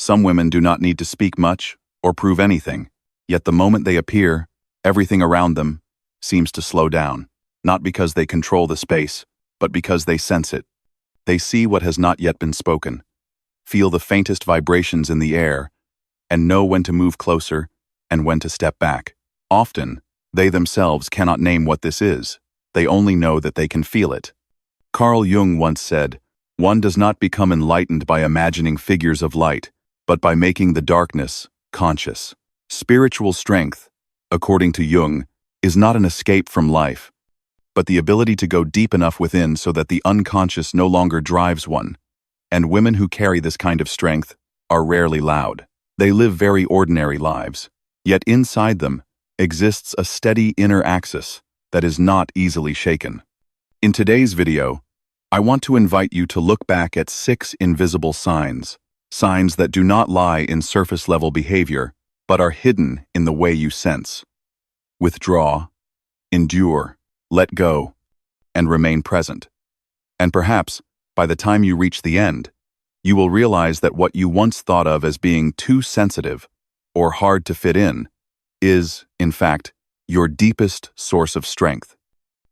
Some women do not need to speak much or prove anything, yet the moment they appear, everything around them seems to slow down, not because they control the space, but because they sense it. They see what has not yet been spoken, feel the faintest vibrations in the air, and know when to move closer and when to step back. Often, they themselves cannot name what this is. They only know that they can feel it. Carl Jung once said, "One does not become enlightened by imagining figures of light, but by making the darkness conscious." Spiritual strength, according to Jung, is not an escape from life, but the ability to go deep enough within so that the unconscious no longer drives one. And women who carry this kind of strength are rarely loud. They live very ordinary lives, yet inside them exists a steady inner axis that is not easily shaken. In today's video, I want to invite you to look back at 6 invisible signs that do not lie in surface-level behavior, but are hidden in the way you sense, withdraw, endure, let go, and remain present. And perhaps, by the time you reach the end, you will realize that what you once thought of as being too sensitive or hard to fit in is, in fact, your deepest source of strength.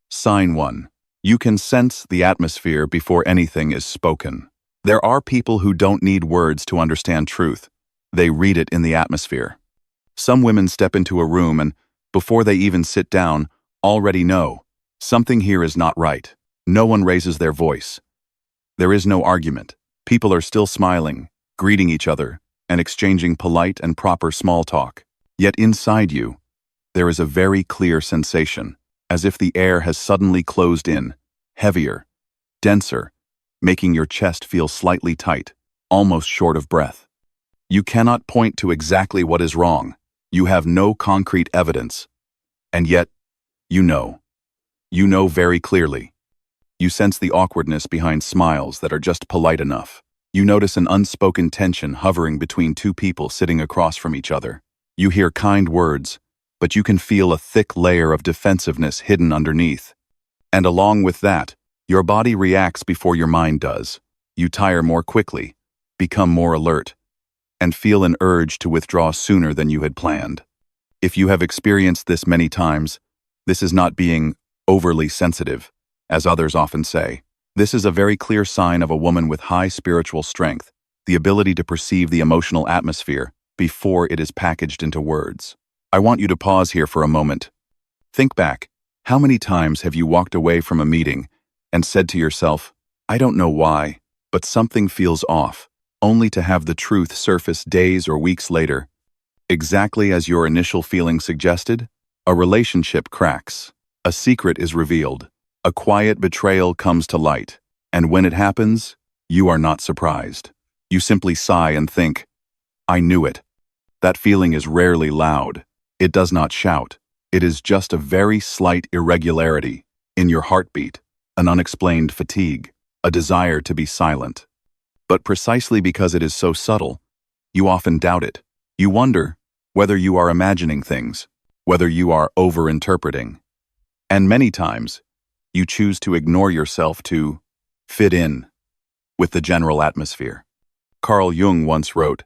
Sign 1. You can sense the atmosphere before anything is spoken. There are people who don't need words to understand truth. They read it in the atmosphere. Some women step into a room and, before they even sit down, already know something here is not right. No one raises their voice. There is no argument. People are still smiling, greeting each other, and exchanging polite and proper small talk. Yet inside you, there is a very clear sensation, as if the air has suddenly closed in, heavier, denser, making your chest feel slightly tight, almost short of breath. You cannot point to exactly what is wrong. You have no concrete evidence. And yet, you know. You know very clearly. You sense the awkwardness behind smiles that are just polite enough. You notice an unspoken tension hovering between 2 people sitting across from each other. You hear kind words, but you can feel a thick layer of defensiveness hidden underneath. And along with that, your body reacts before your mind does. You tire more quickly, become more alert, and feel an urge to withdraw sooner than you had planned. If you have experienced this many times, this is not being overly sensitive, as others often say. This is a very clear sign of a woman with high spiritual strength, the ability to perceive the emotional atmosphere before it is packaged into words. I want you to pause here for a moment. Think back. How many times have you walked away from a meeting and said to yourself, "I don't know why, but something feels off," only to have the truth surface days or weeks later? Exactly as your initial feeling suggested, a relationship cracks, a secret is revealed, a quiet betrayal comes to light, and when it happens, you are not surprised. You simply sigh and think, "I knew it." That feeling is rarely loud. It does not shout. It is just a very slight irregularity in your heartbeat, an unexplained fatigue, a desire to be silent. But precisely because it is so subtle, you often doubt it. You wonder whether you are imagining things, whether you are over-interpreting. And many times, you choose to ignore yourself to fit in with the general atmosphere. Carl Jung once wrote,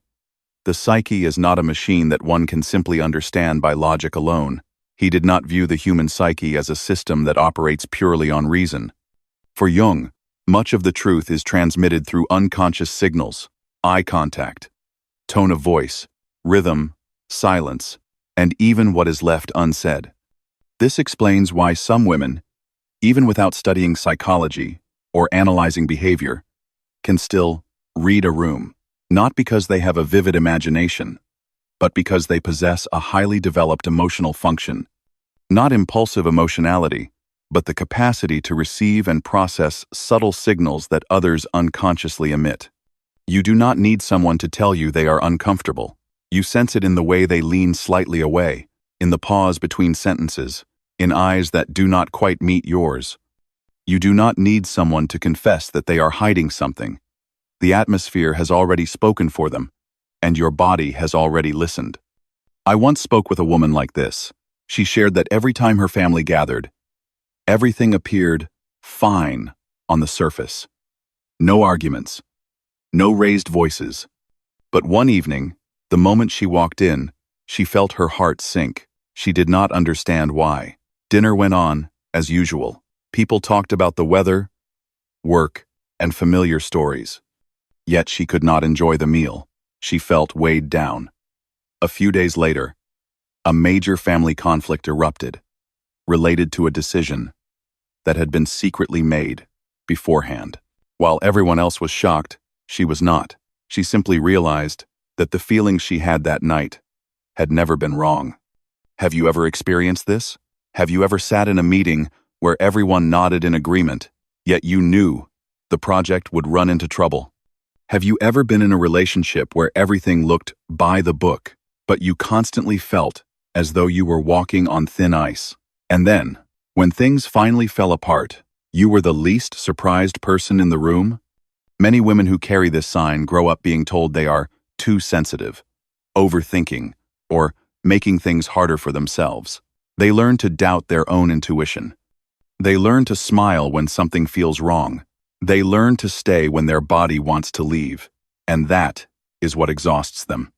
"The psyche is not a machine that one can simply understand by logic alone." He did not view the human psyche as a system that operates purely on reason. For Jung, much of the truth is transmitted through unconscious signals, eye contact, tone of voice, rhythm, silence, and even what is left unsaid. This explains why some women, even without studying psychology or analyzing behavior, can still read a room, not because they have a vivid imagination, but because they possess a highly developed emotional function. Not impulsive emotionality, but the capacity to receive and process subtle signals that others unconsciously emit. You do not need someone to tell you they are uncomfortable. You sense it in the way they lean slightly away, in the pause between sentences, in eyes that do not quite meet yours. You do not need someone to confess that they are hiding something. The atmosphere has already spoken for them, and your body has already listened. I once spoke with a woman like this. She shared that every time her family gathered, everything appeared fine on the surface. No arguments, no raised voices, But one evening, the moment she walked in, she felt her heart sink. She did not understand why. Dinner went on, as usual. People talked about the weather, work, and familiar stories. Yet she could not enjoy the meal. She felt weighed down. A few days later, a major family conflict erupted, related to a decision that had been secretly made beforehand. While everyone else was shocked, she was not. She simply realized that the feelings she had that night had never been wrong. Have you ever experienced this? Have you ever sat in a meeting where everyone nodded in agreement, yet you knew the project would run into trouble? Have you ever been in a relationship where everything looked by the book, but you constantly felt as though you were walking on thin ice? And then, when things finally fell apart, you were the least surprised person in the room? Many women who carry this sign grow up being told they are too sensitive, overthinking, or making things harder for themselves. They learn to doubt their own intuition. They learn to smile when something feels wrong. They learn to stay when their body wants to leave. And that is what exhausts them.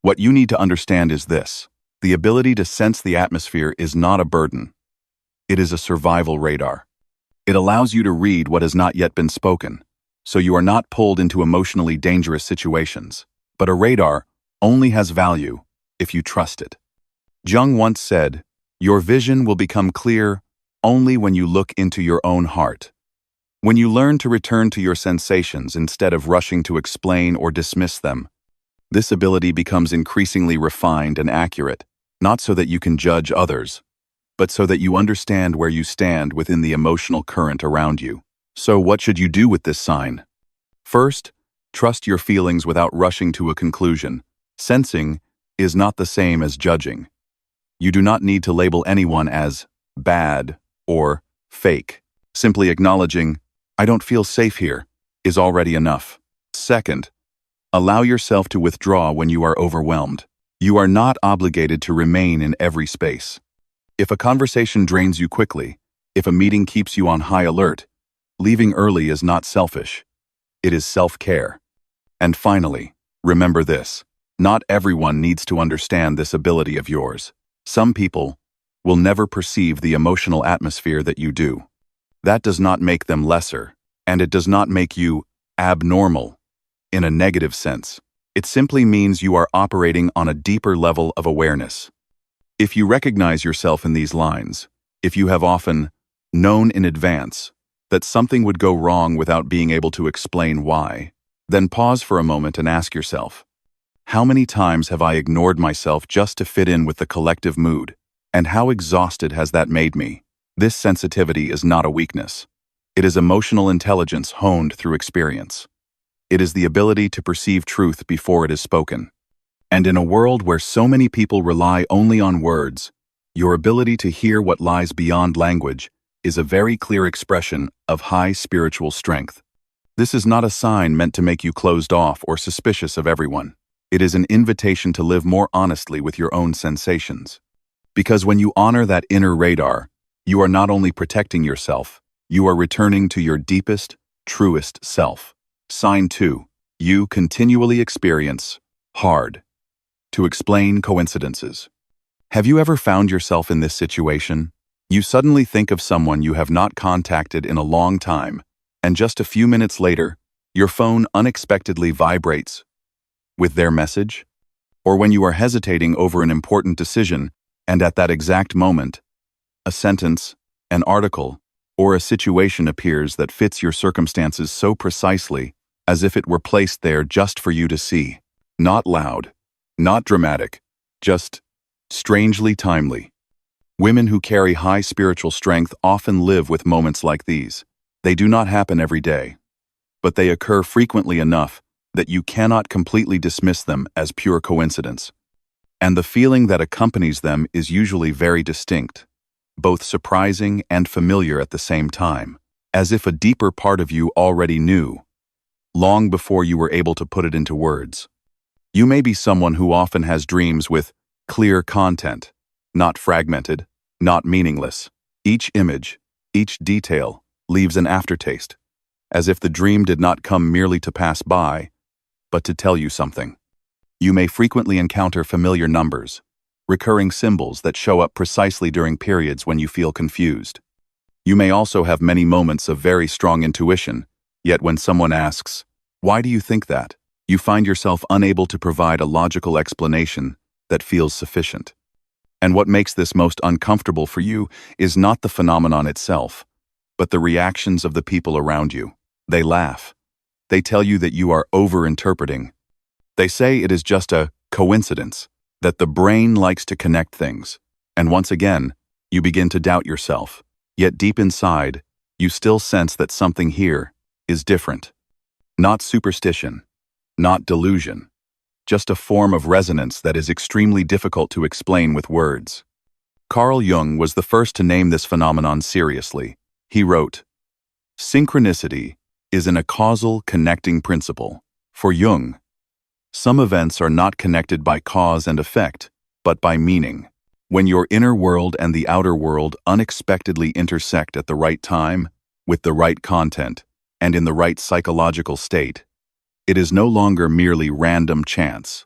What you need to understand is this: the ability to sense the atmosphere is not a burden. It is a survival radar. It allows you to read what has not yet been spoken, so you are not pulled into emotionally dangerous situations. But a radar only has value if you trust it. Jung once said, "Your vision will become clear only when you look into your own heart." When you learn to return to your sensations instead of rushing to explain or dismiss them, this ability becomes increasingly refined and accurate, not so that you can judge others, but so that you understand where you stand within the emotional current around you. So what should you do with this sign? First, trust your feelings without rushing to a conclusion. Sensing is not the same as judging. You do not need to label anyone as bad or fake. Simply acknowledging, "I don't feel safe here," is already enough. Second, allow yourself to withdraw when you are overwhelmed. You are not obligated to remain in every space. If a conversation drains you quickly, if a meeting keeps you on high alert, leaving early is not selfish. It is self-care. And finally, remember this: not everyone needs to understand this ability of yours. Some people will never perceive the emotional atmosphere that you do. That does not make them lesser, and it does not make you abnormal in a negative sense. It simply means you are operating on a deeper level of awareness. If you recognize yourself in these lines, if you have often known in advance that something would go wrong without being able to explain why, then pause for a moment and ask yourself, how many times have I ignored myself just to fit in with the collective mood? And how exhausted has that made me? This sensitivity is not a weakness. It is emotional intelligence honed through experience. It is the ability to perceive truth before it is spoken. And in a world where so many people rely only on words, your ability to hear what lies beyond language is a very clear expression of high spiritual strength. This is not a sign meant to make you closed off or suspicious of everyone. It is an invitation to live more honestly with your own sensations. Because when you honor that inner radar, you are not only protecting yourself, you are returning to your deepest, truest self. Sign 2. You continually experience hard to explain coincidences. Have you ever found yourself in this situation? You suddenly think of someone you have not contacted in a long time, and just a few minutes later, your phone unexpectedly vibrates with their message? Or when you are hesitating over an important decision, and at that exact moment, a sentence, an article, or a situation appears that fits your circumstances so precisely as if it were placed there just for you to see. Not loud, not dramatic, just strangely timely. Women who carry high spiritual strength often live with moments like these. They do not happen every day, but they occur frequently enough that you cannot completely dismiss them as pure coincidence. And the feeling that accompanies them is usually very distinct, both surprising and familiar at the same time, as if a deeper part of you already knew, long before you were able to put it into words. You may be someone who often has dreams with clear content, not fragmented, not meaningless. Each image, each detail leaves an aftertaste, as if the dream did not come merely to pass by, but to tell you something. You may frequently encounter familiar numbers, recurring symbols that show up precisely during periods when you feel confused. You may also have many moments of very strong intuition, yet when someone asks, "Why do you think that?" you find yourself unable to provide a logical explanation that feels sufficient. And what makes this most uncomfortable for you is not the phenomenon itself, but the reactions of the people around you. They laugh. They tell you that you are over-interpreting. They say it is just a coincidence, that the brain likes to connect things. And once again, you begin to doubt yourself. Yet deep inside, you still sense that something here is different. Not superstition, not delusion, just a form of resonance that is extremely difficult to explain with words. Carl Jung was the first to name this phenomenon seriously. He wrote, "Synchronicity is a causal connecting principle." For Jung, some events are not connected by cause and effect, but by meaning. When your inner world and the outer world unexpectedly intersect at the right time, with the right content, and in the right psychological state, it is no longer merely random chance.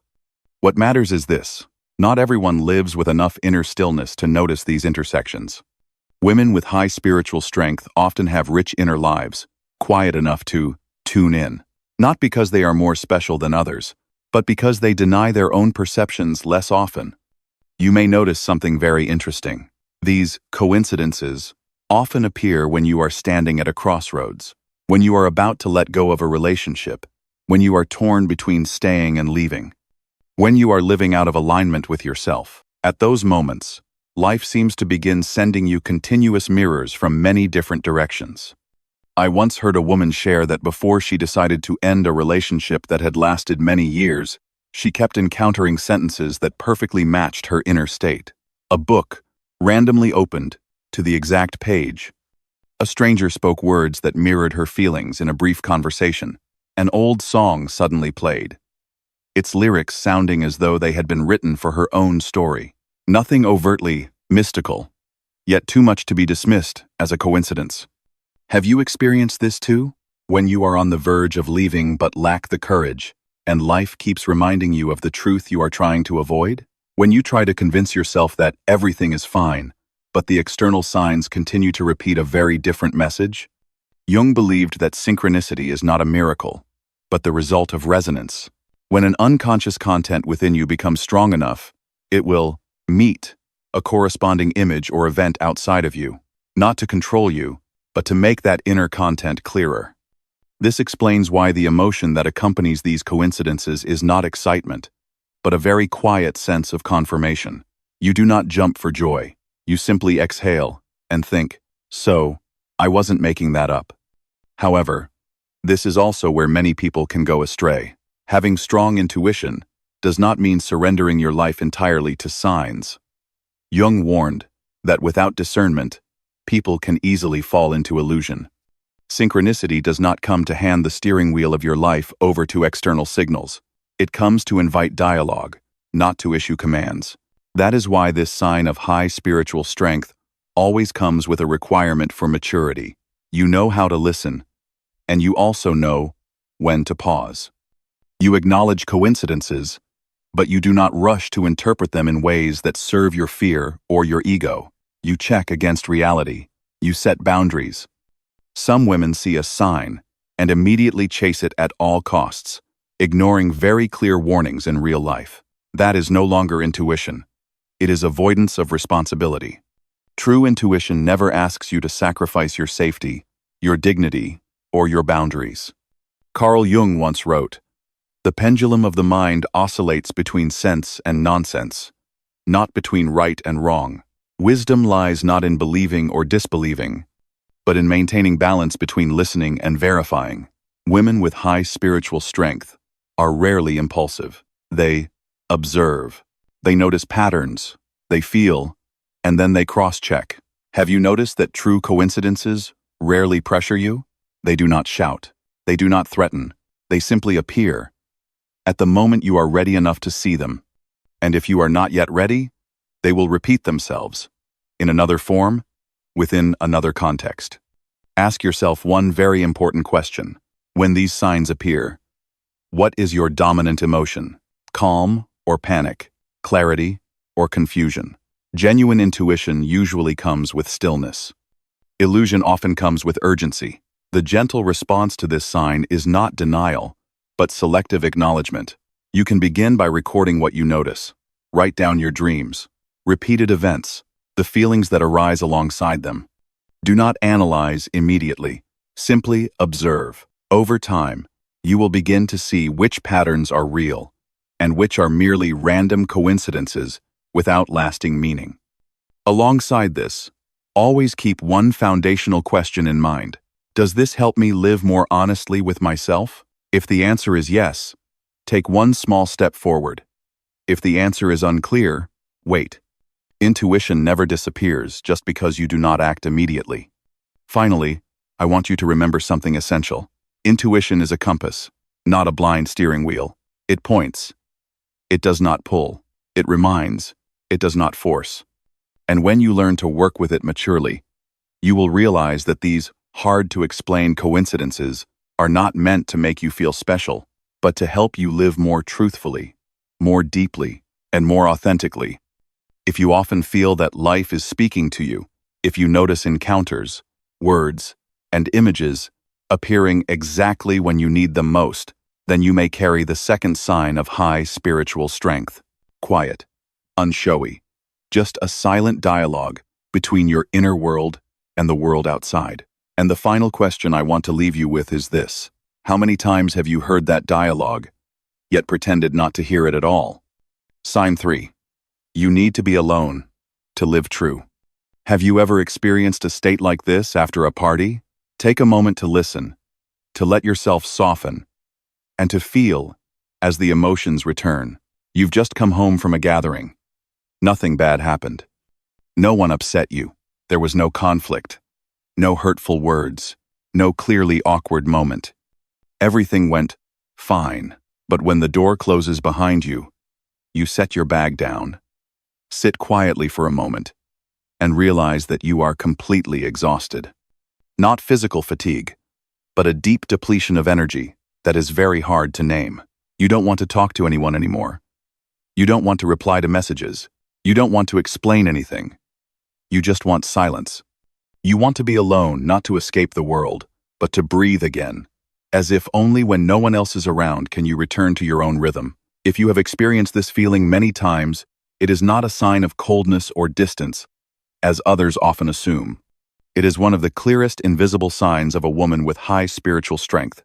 What matters is this: not everyone lives with enough inner stillness to notice these intersections. Women with high spiritual strength often have rich inner lives, quiet enough to tune in, not because they are more special than others, but because they deny their own perceptions less often. You may notice something very interesting. These coincidences often appear when you are standing at a crossroads, when you are about to let go of a relationship, when you are torn between staying and leaving, when you are living out of alignment with yourself. At those moments, life seems to begin sending you continuous mirrors from many different directions. I once heard a woman share that before she decided to end a relationship that had lasted many years, she kept encountering sentences that perfectly matched her inner state. A book, randomly opened, to the exact page. A stranger spoke words that mirrored her feelings in a brief conversation. An old song suddenly played, its lyrics sounding as though they had been written for her own story. Nothing overtly mystical, yet too much to be dismissed as a coincidence. Have you experienced this too? When you are on the verge of leaving but lack the courage, and life keeps reminding you of the truth you are trying to avoid? When you try to convince yourself that everything is fine, but the external signs continue to repeat a very different message? Jung believed that synchronicity is not a miracle, but the result of resonance. When an unconscious content within you becomes strong enough, it will meet a corresponding image or event outside of you, not to control you, but to make that inner content clearer. This explains why the emotion that accompanies these coincidences is not excitement, but a very quiet sense of confirmation. You do not jump for joy. You simply exhale and think, "So, I wasn't making that up." However, this is also where many people can go astray. Having strong intuition does not mean surrendering your life entirely to signs. Jung warned that without discernment, people can easily fall into illusion. Synchronicity does not come to hand the steering wheel of your life over to external signals. It comes to invite dialogue, not to issue commands. That is why this sign of high spiritual strength always comes with a requirement for maturity. You know how to listen, and you also know when to pause. You acknowledge coincidences, but you do not rush to interpret them in ways that serve your fear or your ego. You check against reality. You set boundaries. Some women see a sign and immediately chase it at all costs, ignoring very clear warnings in real life. That is no longer intuition. It is avoidance of responsibility. True intuition never asks you to sacrifice your safety, your dignity, or your boundaries. Carl Jung once wrote, "The pendulum of the mind oscillates between sense and nonsense, not between right and wrong. Wisdom lies not in believing or disbelieving, but in maintaining balance between listening and verifying." Women with high spiritual strength are rarely impulsive. They observe. They notice patterns. They feel, and then they cross-check. Have you noticed that true coincidences rarely pressure you? They do not shout. They do not threaten. They simply appear at the moment you are ready enough to see them. And if you are not yet ready, they will repeat themselves, in another form, within another context. Ask yourself one very important question. When these signs appear, what is your dominant emotion? calm or panic, clarity or confusion. Genuine intuition usually comes with stillness. Illusion often comes with urgency. The gentle response to this sign is not denial, but selective acknowledgement. You can begin by recording what you notice. Write down your dreams, repeated events, the feelings that arise alongside them. Do not analyze immediately. Simply observe. Over time, you will begin to see which patterns are real and which are merely random coincidences without lasting meaning. Alongside this, always keep one foundational question in mind. Does this help me live more honestly with myself? If the answer is yes, take one small step forward. If the answer is unclear, wait. Intuition never disappears just because you do not act immediately. Finally, I want you to remember something essential. Intuition is a compass, not a blind steering wheel. It points. It does not pull. It reminds. It does not force. And when you learn to work with it maturely, you will realize that these hard-to-explain coincidences are not meant to make you feel special, but to help you live more truthfully, more deeply, and more authentically. If you often feel that life is speaking to you, if you notice encounters, words, and images appearing exactly when you need them most, then you may carry the second sign of high spiritual strength. Quiet, unshowy, just a silent dialogue between your inner world and the world outside. And the final question I want to leave you with is this. How many times have you heard that dialogue, yet pretended not to hear it at all? Sign 3. You need to be alone to live true. Have you ever experienced a state like this after a party? Take a moment to listen, to let yourself soften, and to feel as the emotions return. You've just come home from a gathering. Nothing bad happened. No one upset you. There was no conflict, no hurtful words, no clearly awkward moment. Everything went fine, but when the door closes behind you, you set your bag down, sit quietly for a moment, and realize that you are completely exhausted. Not physical fatigue, but a deep depletion of energy that is very hard to name. You don't want to talk to anyone anymore. You don't want to reply to messages. You don't want to explain anything. You just want silence. You want to be alone, not to escape the world, but to breathe again, as if only when no one else is around can you return to your own rhythm. If you have experienced this feeling many times, it is not a sign of coldness or distance, as others often assume. It is one of the clearest invisible signs of a woman with high spiritual strength.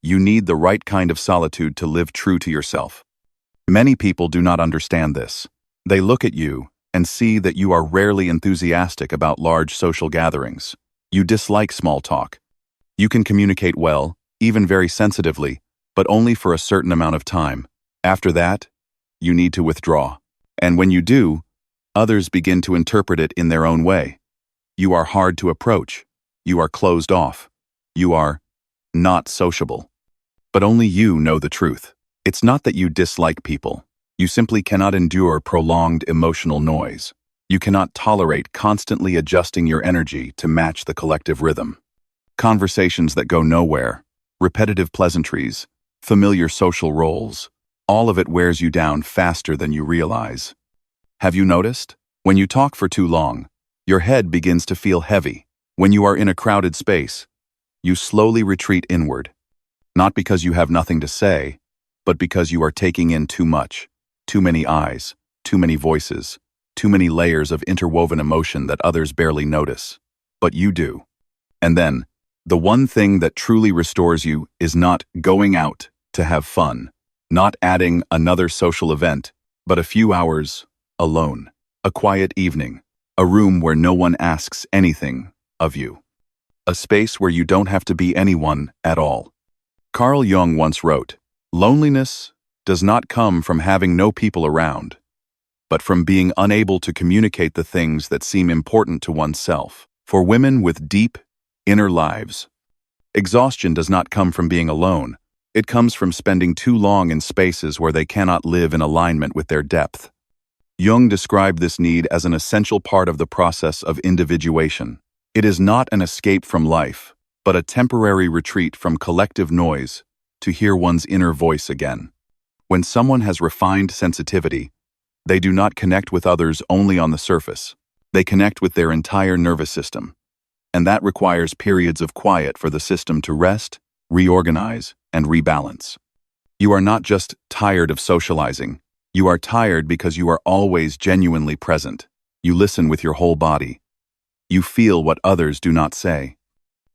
You need the right kind of solitude to live true to yourself. Many people do not understand this. They look at you and see that you are rarely enthusiastic about large social gatherings. You dislike small talk. You can communicate well, even very sensitively, but only for a certain amount of time. After that, you need to withdraw. And when you do, others begin to interpret it in their own way. You are hard to approach. You are closed off. You are not sociable. But only you know the truth. It's not that you dislike people. You simply cannot endure prolonged emotional noise. You cannot tolerate constantly adjusting your energy to match the collective rhythm. Conversations that go nowhere, repetitive pleasantries, familiar social roles, all of it wears you down faster than you realize. Have you noticed? When you talk for too long, your head begins to feel heavy. When you are in a crowded space, you slowly retreat inward. Not because you have nothing to say, but because you are taking in too much. Too many eyes, too many voices, too many layers of interwoven emotion that others barely notice. But you do. And then, the one thing that truly restores you is not going out to have fun, not adding another social event, but a few hours alone, a quiet evening, a room where no one asks anything of you, a space where you don't have to be anyone at all. Carl Jung once wrote, "Loneliness does not come from having no people around, but from being unable to communicate the things that seem important to oneself." For women with deep, inner lives, exhaustion does not come from being alone. It comes from spending too long in spaces where they cannot live in alignment with their depth. Jung described this need as an essential part of the process of individuation. It is not an escape from life, but a temporary retreat from collective noise to hear one's inner voice again. When someone has refined sensitivity, they do not connect with others only on the surface. They connect with their entire nervous system. And that requires periods of quiet for the system to rest, reorganize, and rebalance. You are not just tired of socializing. You are tired because you are always genuinely present. You listen with your whole body. You feel what others do not say.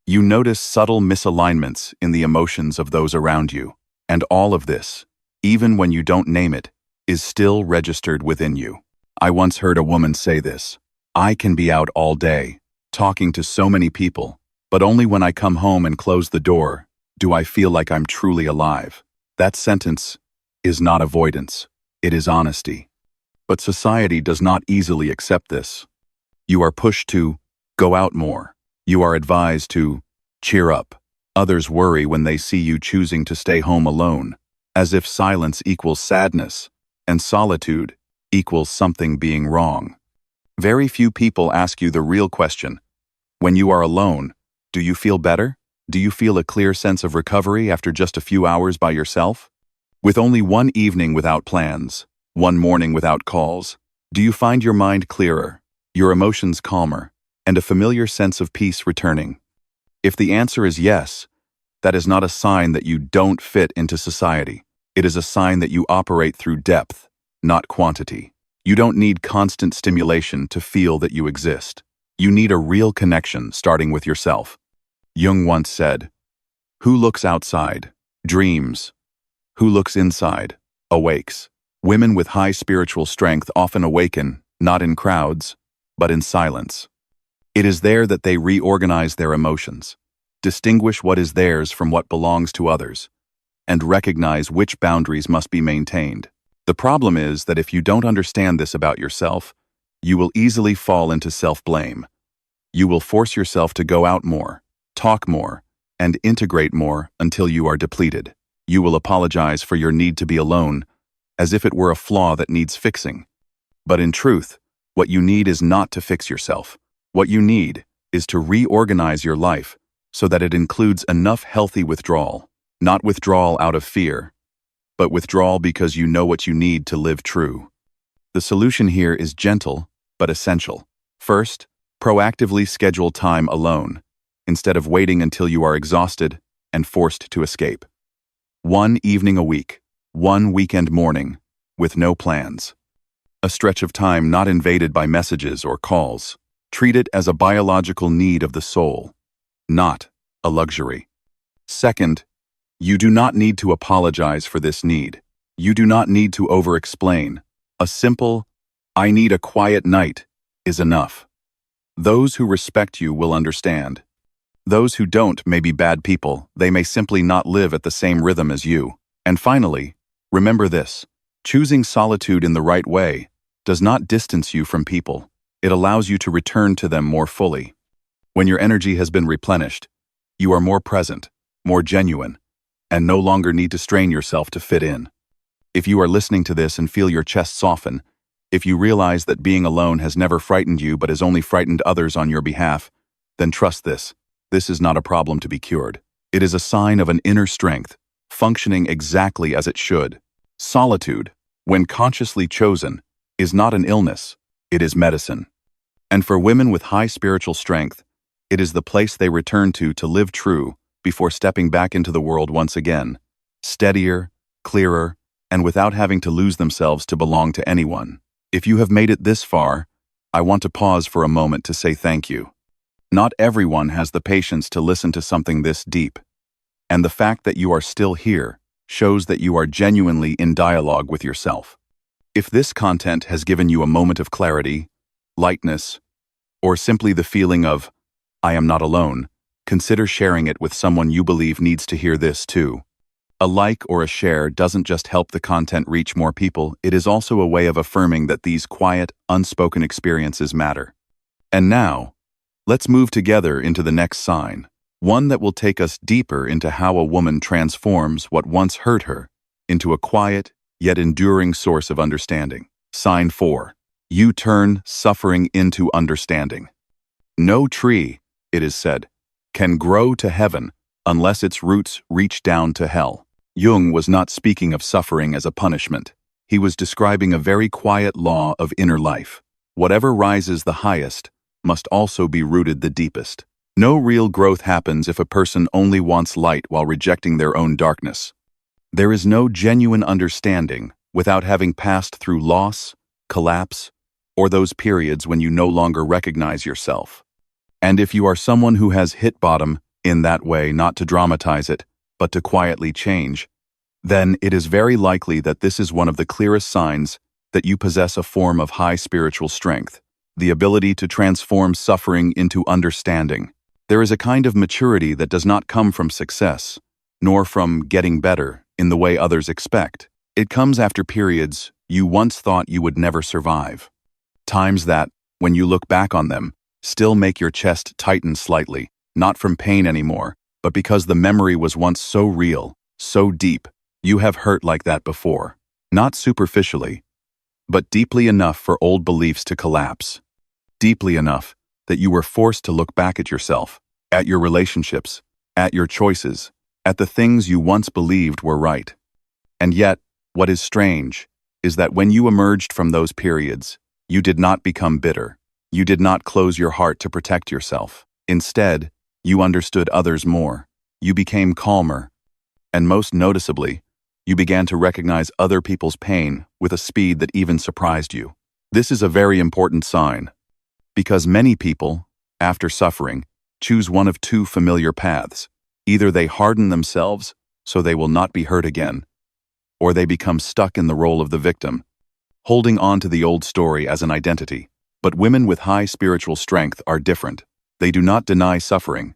You notice subtle misalignments in the emotions of those around you. And all of this, even when you don't name it, is still registered within you. I once heard a woman say this: "I can be out all day, talking to so many people, but only when I come home and close the door do I feel like I'm truly alive." That sentence is not avoidance, it is honesty. But society does not easily accept this. You are pushed to go out more. You are advised to cheer up. Others worry when they see you choosing to stay home alone, as if silence equals sadness, and solitude equals something being wrong. Very few people ask you the real question. When you are alone, do you feel better? Do you feel a clear sense of recovery after just a few hours by yourself? With only one evening without plans, one morning without calls, do you find your mind clearer, your emotions calmer, and a familiar sense of peace returning? If the answer is yes, that is not a sign that you don't fit into society. It is a sign that you operate through depth, not quantity. You don't need constant stimulation to feel that you exist. You need a real connection starting with yourself. Jung once said, "Who looks outside, dreams. Who looks inside, awakes." Women with high spiritual strength often awaken, not in crowds, but in silence. It is there that they reorganize their emotions, distinguish what is theirs from what belongs to others, and recognize which boundaries must be maintained. The problem is that if you don't understand this about yourself, you will easily fall into self-blame. You will force yourself to go out more, talk more, and integrate more until you are depleted. You will apologize for your need to be alone, as if it were a flaw that needs fixing. But in truth, what you need is not to fix yourself. What you need is to reorganize your life so that it includes enough healthy withdrawal. Not withdrawal out of fear, but withdrawal because you know what you need to live true. The solution here is gentle, but essential. First, proactively schedule time alone, instead of waiting until you are exhausted and forced to escape. One evening a week, one weekend morning, with no plans. A stretch of time not invaded by messages or calls. Treat it as a biological need of the soul, not a luxury. Second, you do not need to apologize for this need. You do not need to over-explain. A simple, "I need a quiet night," is enough. Those who respect you will understand. Those who don't may be bad people. They may simply not live at the same rhythm as you. And finally, remember this: choosing solitude in the right way does not distance you from people. It allows you to return to them more fully. When your energy has been replenished, you are more present, more genuine, and no longer need to strain yourself to fit in. If you are listening to this and feel your chest soften, if you realize that being alone has never frightened you but has only frightened others on your behalf, then trust this. This is not a problem to be cured. It is a sign of an inner strength, functioning exactly as it should. Solitude, when consciously chosen, is not an illness, it is medicine. And for women with high spiritual strength, it is the place they return to live true before stepping back into the world once again, steadier, clearer, and without having to lose themselves to belong to anyone. If you have made it this far, I want to pause for a moment to say thank you. Not everyone has the patience to listen to something this deep, and the fact that you are still here shows that you are genuinely in dialogue with yourself. If this content has given you a moment of clarity, lightness, or simply the feeling of, "I am not alone," consider sharing it with someone you believe needs to hear this too. A like or a share doesn't just help the content reach more people, it is also a way of affirming that these quiet, unspoken experiences matter. And now, let's move together into the next sign, one that will take us deeper into how a woman transforms what once hurt her into a quiet, yet enduring source of understanding. Sign 4. You turn suffering into understanding. No tree, it is said, can grow to heaven unless its roots reach down to hell. Jung was not speaking of suffering as a punishment. He was describing a very quiet law of inner life. Whatever rises the highest must also be rooted the deepest. No real growth happens if a person only wants light while rejecting their own darkness. There is no genuine understanding without having passed through loss, collapse, or those periods when you no longer recognize yourself. And if you are someone who has hit bottom in that way, not to dramatize it, but to quietly change, then it is very likely that this is one of the clearest signs that you possess a form of high spiritual strength, the ability to transform suffering into understanding. There is a kind of maturity that does not come from success, nor from getting better in the way others expect. It comes after periods you once thought you would never survive. Times that, when you look back on them, still make your chest tighten slightly, not from pain anymore, but because the memory was once so real, so deep. You have hurt like that before. Not superficially, but deeply enough for old beliefs to collapse. Deeply enough that you were forced to look back at yourself, at your relationships, at your choices, at the things you once believed were right. And yet, what is strange is that when you emerged from those periods, you did not become bitter. You did not close your heart to protect yourself. Instead, you understood others more. You became calmer. And most noticeably, you began to recognize other people's pain with a speed that even surprised you. This is a very important sign, because many people, after suffering, choose one of two familiar paths. Either they harden themselves so they will not be hurt again, or they become stuck in the role of the victim, holding on to the old story as an identity. But women with high spiritual strength are different. They do not deny suffering,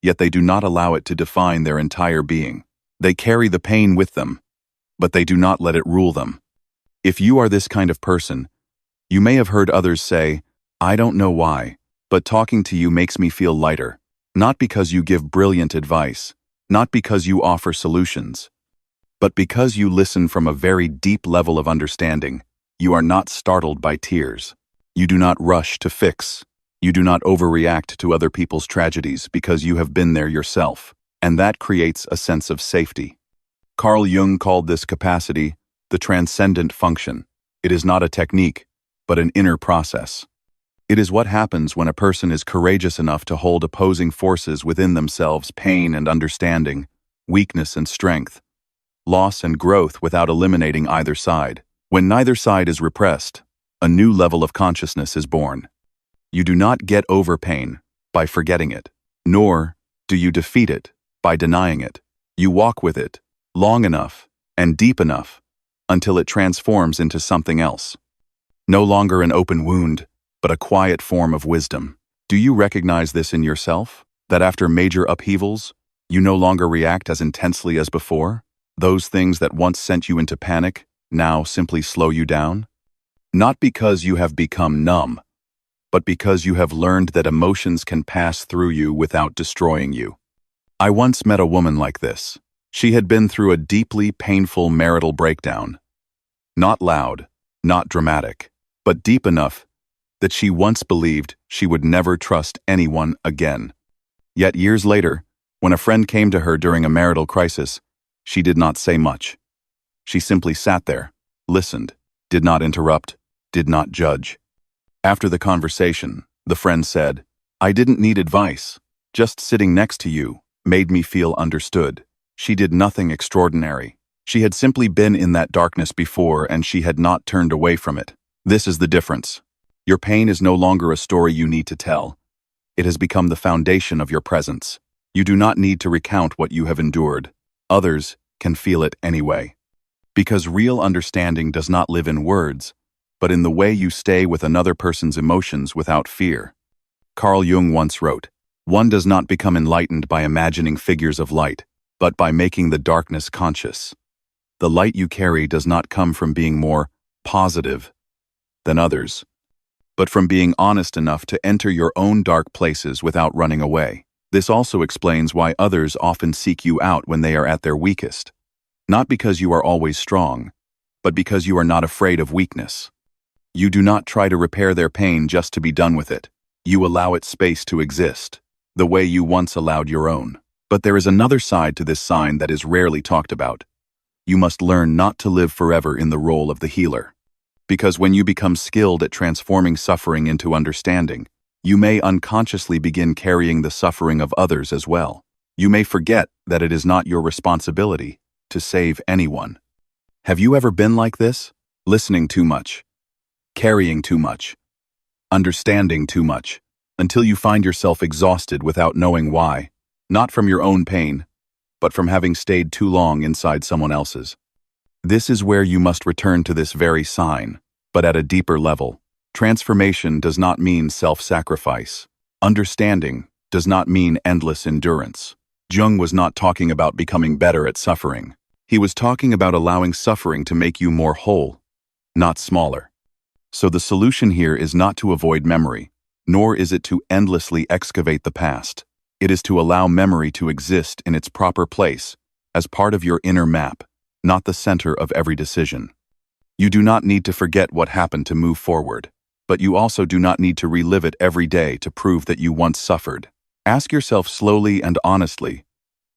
yet they do not allow it to define their entire being. They carry the pain with them, but they do not let it rule them. If you are this kind of person, you may have heard others say, "I don't know why, but talking to you makes me feel lighter." Not because you give brilliant advice, not because you offer solutions, but because you listen from a very deep level of understanding. You are not startled by tears. You do not rush to fix. You do not overreact to other people's tragedies because you have been there yourself, and that creates a sense of safety. Carl Jung called this capacity the transcendent function. It is not a technique, but an inner process. It is what happens when a person is courageous enough to hold opposing forces within themselves: pain and understanding, weakness and strength, loss and growth, without eliminating either side. When neither side is repressed, a new level of consciousness is born. You do not get over pain by forgetting it, nor do you defeat it by denying it. You walk with it long enough and deep enough until it transforms into something else. No longer an open wound, but a quiet form of wisdom. Do you recognize this in yourself? That after major upheavals, you no longer react as intensely as before? Those things that once sent you into panic now simply slow you down? Not because you have become numb, but because you have learned that emotions can pass through you without destroying you. I once met a woman like this. She had been through a deeply painful marital breakdown. Not loud, not dramatic, but deep enough that she once believed she would never trust anyone again. Yet years later, when a friend came to her during a marital crisis, she did not say much. She simply sat there, listened, did not interrupt, did not judge. After the conversation, the friend said, "I didn't need advice. Just sitting next to you made me feel understood." She did nothing extraordinary. She had simply been in that darkness before, and she had not turned away from it. This is the difference. Your pain is no longer a story you need to tell. It has become the foundation of your presence. You do not need to recount what you have endured. Others can feel it anyway. Because real understanding does not live in words, but in the way you stay with another person's emotions without fear. Carl Jung once wrote, "One does not become enlightened by imagining figures of light, but by making the darkness conscious." The light you carry does not come from being more positive than others, but from being honest enough to enter your own dark places without running away. This also explains why others often seek you out when they are at their weakest. Not because you are always strong, but because you are not afraid of weakness. You do not try to repair their pain just to be done with it. You allow it space to exist, the way you once allowed your own. But there is another side to this sign that is rarely talked about. you must learn not to live forever in the role of the healer. Because when you become skilled at transforming suffering into understanding, you may unconsciously begin carrying the suffering of others as well. You may forget that it is not your responsibility to save anyone. Have you ever been like this? Listening too much, carrying too much, understanding too much, until you find yourself exhausted without knowing why, not from your own pain, but from having stayed too long inside someone else's. This is where you must return to this very sign, but at a deeper level. Transformation does not mean self-sacrifice. Understanding does not mean endless endurance. Jung was not talking about becoming better at suffering. He was talking about allowing suffering to make you more whole, not smaller. So the solution here is not to avoid memory, nor is it to endlessly excavate the past. It is to allow memory to exist in its proper place, as part of your inner map, not the center of every decision. You do not need to forget what happened to move forward, but you also do not need to relive it every day to prove that you once suffered. Ask yourself slowly and honestly,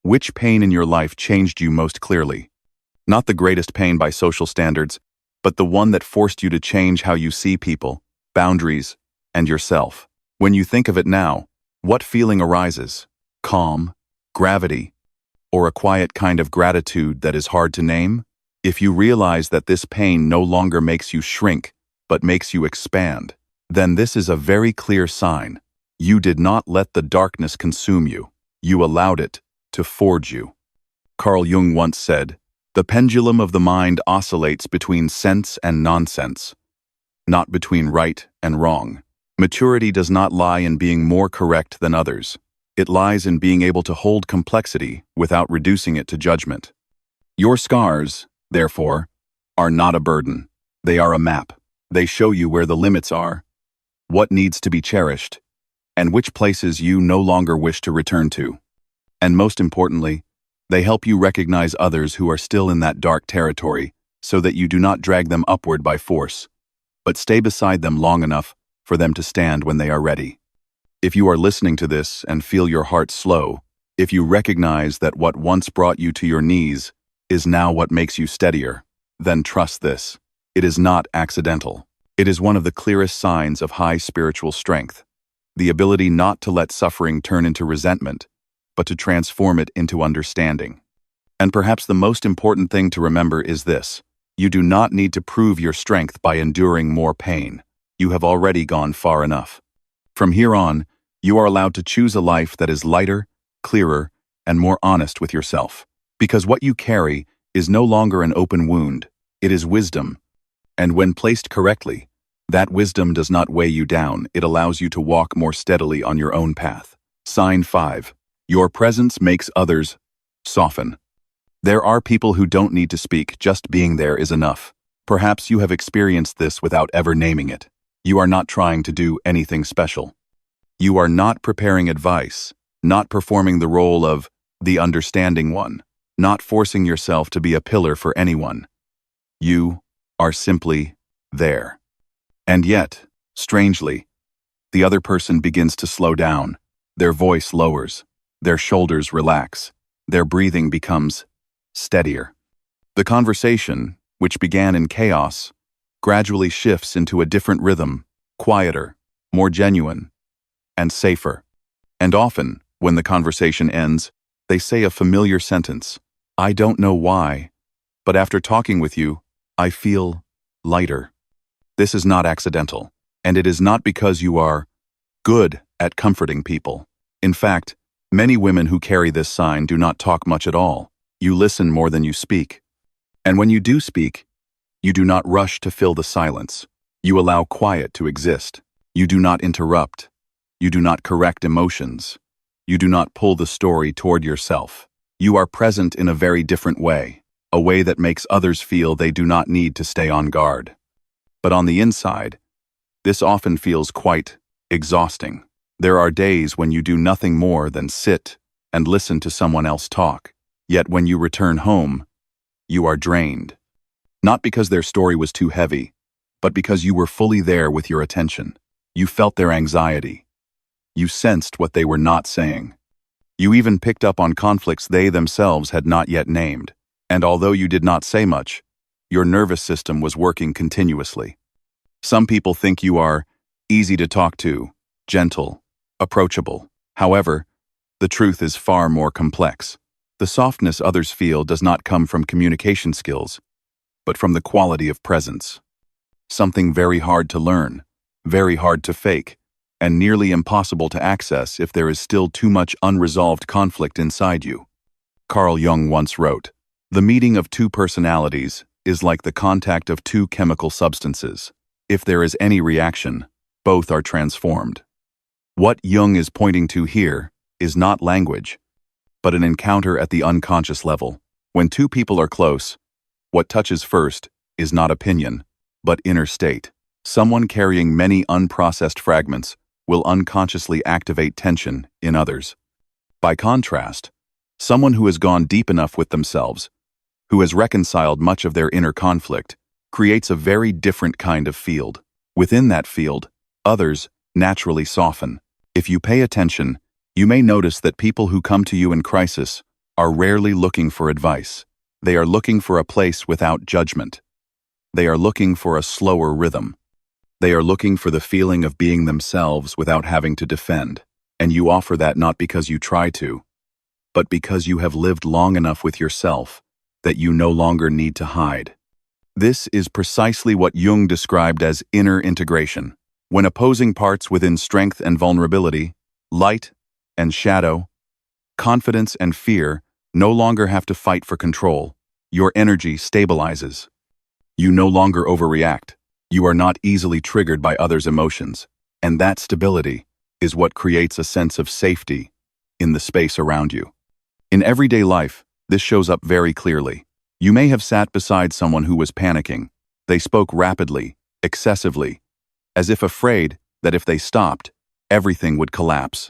which pain in your life changed you most clearly? Not the greatest pain by social standards, but the one that forced you to change how you see people, boundaries, and yourself. When you think of it now, what feeling arises? Calm, gravity, or a quiet kind of gratitude that is hard to name? If you realize that this pain no longer makes you shrink, but makes you expand, then this is a very clear sign. You did not let the darkness consume you. You allowed it to forge you. Carl Jung once said, "The pendulum of the mind oscillates between sense and nonsense, not between right and wrong." Maturity does not lie in being more correct than others. It lies in being able to hold complexity without reducing it to judgment. Your scars, therefore, are not a burden. They are a map. They show you where the limits are, what needs to be cherished, and which places you no longer wish to return to. And most importantly, they help you recognize others who are still in that dark territory so that you do not drag them upward by force, but stay beside them long enough for them to stand when they are ready. If you are listening to this and feel your heart slow, if you recognize that what once brought you to your knees is now what makes you steadier, then trust this. It is not accidental. It is one of the clearest signs of high spiritual strength, the ability not to let suffering turn into resentment, but to transform it into understanding. And perhaps the most important thing to remember is this: you do not need to prove your strength by enduring more pain. You have already gone far enough. From here on, you are allowed to choose a life that is lighter, clearer, and more honest with yourself. Because what you carry is no longer an open wound, it is wisdom. And when placed correctly, that wisdom does not weigh you down, it allows you to walk more steadily on your own path. Sign 5. Your presence makes others soften. There are people who don't need to speak, just being there is enough. Perhaps you have experienced this without ever naming it. You are not trying to do anything special. You are not preparing advice, not performing the role of the understanding one, not forcing yourself to be a pillar for anyone. You are simply there. And yet, strangely, the other person begins to slow down. Their voice lowers, their shoulders relax, their breathing becomes steadier. The conversation, which began in chaos, gradually shifts into a different rhythm, quieter, more genuine, and safer. And often, when the conversation ends, they say a familiar sentence: "I don't know why, but after talking with you, I feel lighter." This is not accidental, and it is not because you are good at comforting people. In fact, many women who carry this sign do not talk much at all. You listen more than you speak. And when you do speak, you do not rush to fill the silence. You allow quiet to exist. You do not interrupt. You do not correct emotions. You do not pull the story toward yourself. You are present in a very different way, a way that makes others feel they do not need to stay on guard. But on the inside, this often feels quite exhausting. There are days when you do nothing more than sit and listen to someone else talk. Yet when you return home, you are drained. Not because their story was too heavy, but because you were fully there with your attention. You felt their anxiety. You sensed what they were not saying. You even picked up on conflicts they themselves had not yet named. And although you did not say much, your nervous system was working continuously. Some people think you are easy to talk to, gentle, approachable. However, the truth is far more complex. The softness others feel does not come from communication skills, but from the quality of presence. Something very hard to learn, very hard to fake, and nearly impossible to access if there is still too much unresolved conflict inside you. Carl Jung once wrote, "The meeting of two personalities is like the contact of two chemical substances. If there is any reaction, both are transformed." What Jung is pointing to here is not language, but an encounter at the unconscious level. When two people are close, what touches first is not opinion, but inner state. Someone carrying many unprocessed fragments will unconsciously activate tension in others. By contrast, someone who has gone deep enough with themselves, who has reconciled much of their inner conflict, creates a very different kind of field. Within that field, others naturally soften. If you pay attention, you may notice that people who come to you in crisis are rarely looking for advice. They are looking for a place without judgment. They are looking for a slower rhythm. They are looking for the feeling of being themselves without having to defend. And you offer that not because you try to, but because you have lived long enough with yourself that you no longer need to hide. This is precisely what Jung described as inner integration. When opposing parts within strength and vulnerability, light and shadow, confidence and fear no longer have to fight for control, your energy stabilizes. You no longer overreact. You are not easily triggered by others' emotions, and that stability is what creates a sense of safety in the space around you. In everyday life, this shows up very clearly. You may have sat beside someone who was panicking. They spoke rapidly, excessively, as if afraid that if they stopped, everything would collapse.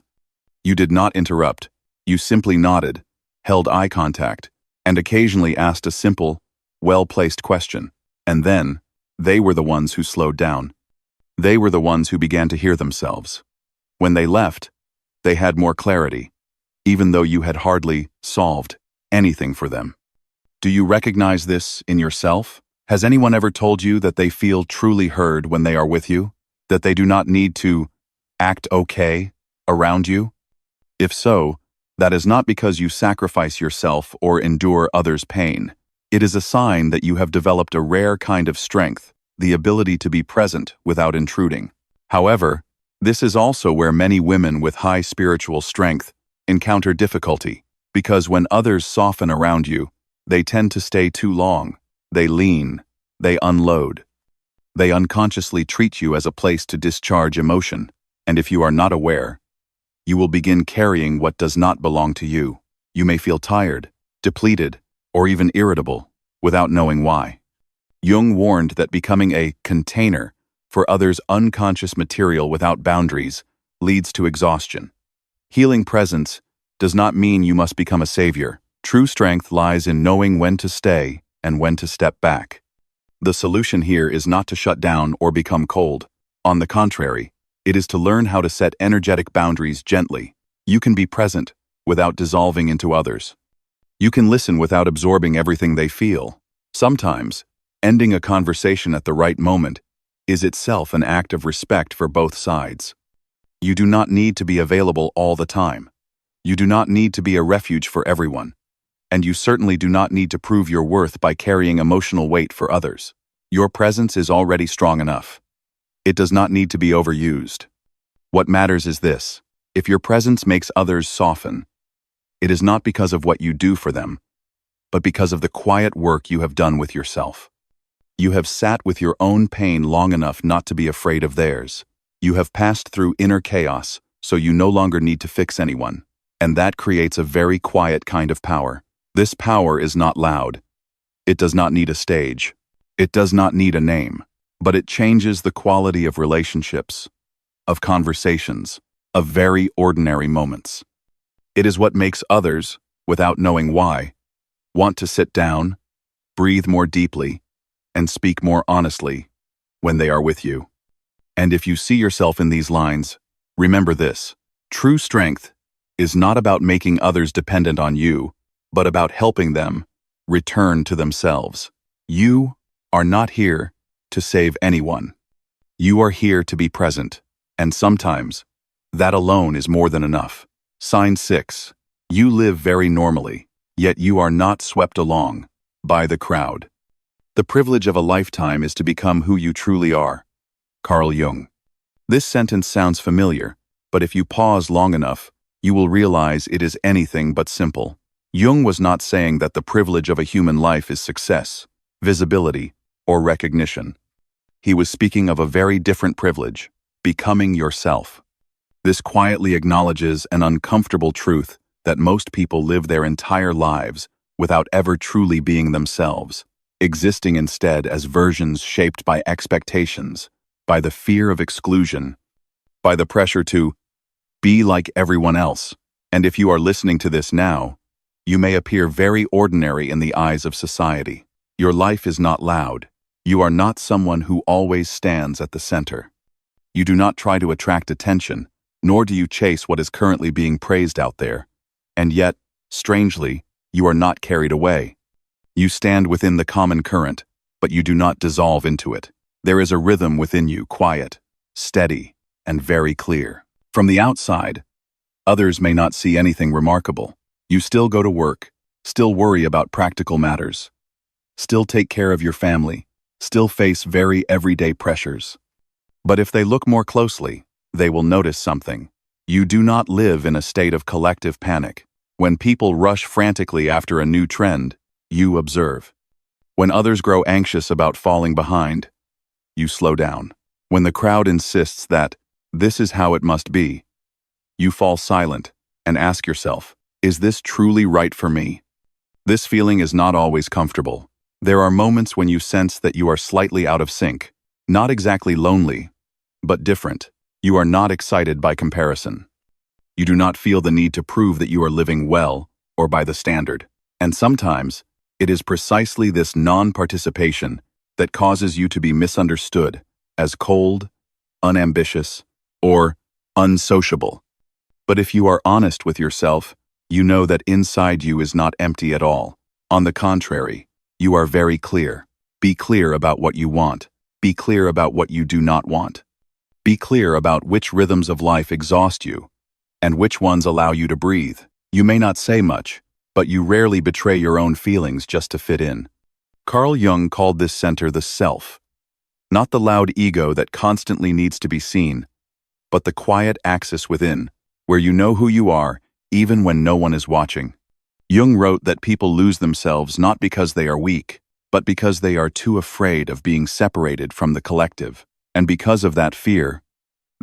You did not interrupt. You simply nodded, held eye contact, and occasionally asked a simple, well-placed question. And then, they were the ones who slowed down. They were the ones who began to hear themselves. When they left, they had more clarity, even though you had hardly solved anything for them. Do you recognize this in yourself? Has anyone ever told you that they feel truly heard when they are with you? That they do not need to act okay around you? If so, that is not because you sacrifice yourself or endure others' pain. It is a sign that you have developed a rare kind of strength, the ability to be present without intruding. However, this is also where many women with high spiritual strength encounter difficulty, because when others soften around you, they tend to stay too long. They lean, they unload. They unconsciously treat you as a place to discharge emotion, and if you are not aware, you will begin carrying what does not belong to you. You may feel tired, depleted, or even irritable, without knowing why. Jung warned that becoming a container for others' unconscious material without boundaries leads to exhaustion. Healing presence does not mean you must become a savior. True strength lies in knowing when to stay and when to step back. The solution here is not to shut down or become cold. On the contrary, it is to learn how to set energetic boundaries gently. You can be present without dissolving into others. You can listen without absorbing everything they feel. Sometimes, ending a conversation at the right moment is itself an act of respect for both sides. You do not need to be available all the time. You do not need to be a refuge for everyone. And you certainly do not need to prove your worth by carrying emotional weight for others. Your presence is already strong enough. It does not need to be overused. What matters is this: if your presence makes others soften, it is not because of what you do for them, but because of the quiet work you have done with yourself. You have sat with your own pain long enough not to be afraid of theirs. You have passed through inner chaos, so you no longer need to fix anyone. And that creates a very quiet kind of power. This power is not loud. It does not need a stage. It does not need a name. But it changes the quality of relationships, of conversations, of very ordinary moments. It is what makes others, without knowing why, want to sit down, breathe more deeply, and speak more honestly when they are with you. And if you see yourself in these lines, remember this: true strength is not about making others dependent on you, but about helping them return to themselves. You are not here to save anyone. You are here to be present, and sometimes that alone is more than enough. Sign 6. You live very normally, yet you are not swept along by the crowd. The privilege of a lifetime is to become who you truly are. Carl Jung. This sentence sounds familiar, but if you pause long enough, you will realize it is anything but simple. Jung was not saying that the privilege of a human life is success, visibility, or recognition. He was speaking of a very different privilege, becoming yourself. This quietly acknowledges an uncomfortable truth that most people live their entire lives without ever truly being themselves, existing instead as versions shaped by expectations, by the fear of exclusion, by the pressure to be like everyone else. And if you are listening to this now, you may appear very ordinary in the eyes of society. Your life is not loud. You are not someone who always stands at the center. You do not try to attract attention, nor do you chase what is currently being praised out there. And yet, strangely, you are not carried away. You stand within the common current, but you do not dissolve into it. There is a rhythm within you, quiet, steady, and very clear. From the outside, others may not see anything remarkable. You still go to work, still worry about practical matters, still take care of your family, still face very everyday pressures. But if they look more closely, they will notice something. You do not live in a state of collective panic. When people rush frantically after a new trend, you observe. When others grow anxious about falling behind, you slow down. When the crowd insists that this is how it must be, you fall silent and ask yourself, is this truly right for me? This feeling is not always comfortable. There are moments when you sense that you are slightly out of sync, not exactly lonely, but different. You are not excited by comparison. You do not feel the need to prove that you are living well or by the standard. And sometimes, it is precisely this non-participation that causes you to be misunderstood as cold, unambitious, or unsociable. But if you are honest with yourself, you know that inside you is not empty at all. On the contrary, you are very clear. Be clear about what you want. Be clear about what you do not want. Be clear about which rhythms of life exhaust you and which ones allow you to breathe. You may not say much, but you rarely betray your own feelings just to fit in. Carl Jung called this center the self, not the loud ego that constantly needs to be seen, but the quiet axis within, where you know who you are even when no one is watching. Jung wrote that people lose themselves not because they are weak, but because they are too afraid of being separated from the collective. And because of that fear,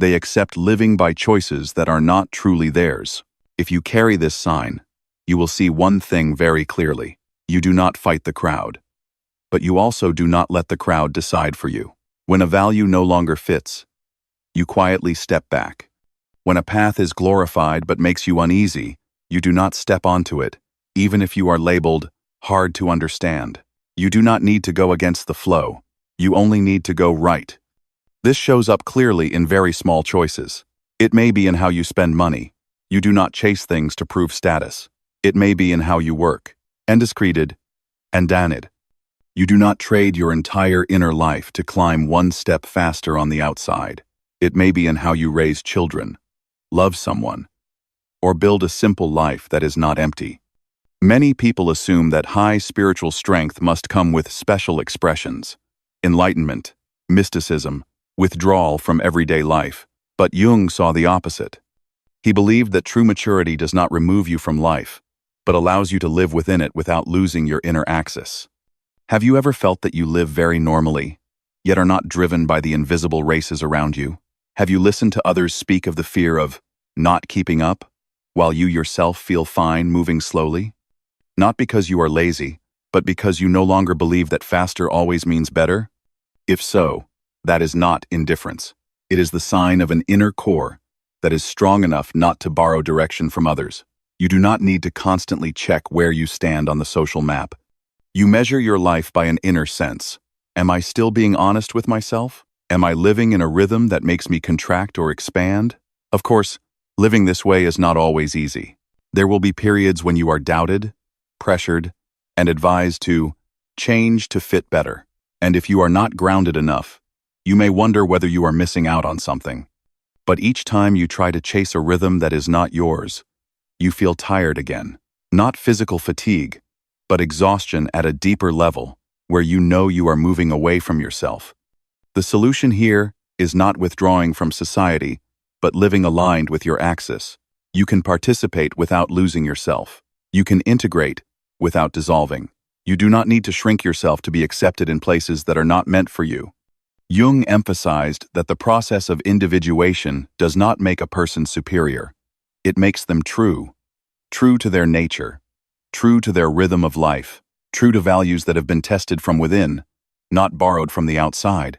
they accept living by choices that are not truly theirs. If you carry this sign, you will see one thing very clearly. You do not fight the crowd, but you also do not let the crowd decide for you. When a value no longer fits, you quietly step back. When a path is glorified but makes you uneasy, you do not step onto it, even if you are labeled hard to understand. You do not need to go against the flow. You only need to go right. This shows up clearly in very small choices. It may be in how you spend money. You do not chase things to prove status. It may be in how you work. Indiscreted and danid. You do not trade your entire inner life to climb one step faster on the outside. It may be in how you raise children, love someone, or build a simple life that is not empty. Many people assume that high spiritual strength must come with special expressions, enlightenment, mysticism, withdrawal from everyday life. But Jung saw the opposite. He believed that true maturity does not remove you from life, but allows you to live within it without losing your inner axis. Have you ever felt that you live very normally, yet are not driven by the invisible races around you? Have you listened to others speak of the fear of not keeping up, while you yourself feel fine moving slowly? Not because you are lazy, but because you no longer believe that faster always means better? If so, that is not indifference. It is the sign of an inner core that is strong enough not to borrow direction from others. You do not need to constantly check where you stand on the social map. You measure your life by an inner sense. Am I still being honest with myself? Am I living in a rhythm that makes me contract or expand? Of course, living this way is not always easy. There will be periods when you are doubted, pressured, and advise to change to fit better. And if you are not grounded enough, you may wonder whether you are missing out on something. But each time you try to chase a rhythm that is not yours, you feel tired again. Not physical fatigue, but exhaustion at a deeper level, where you know you are moving away from yourself. The solution here is not withdrawing from society, but living aligned with your axis. You can participate without losing yourself. You can integrate without dissolving. You do not need to shrink yourself to be accepted in places that are not meant for you. Jung emphasized that the process of individuation does not make a person superior. It makes them true to their nature, true to their rhythm of life, true to values that have been tested from within, not borrowed from the outside.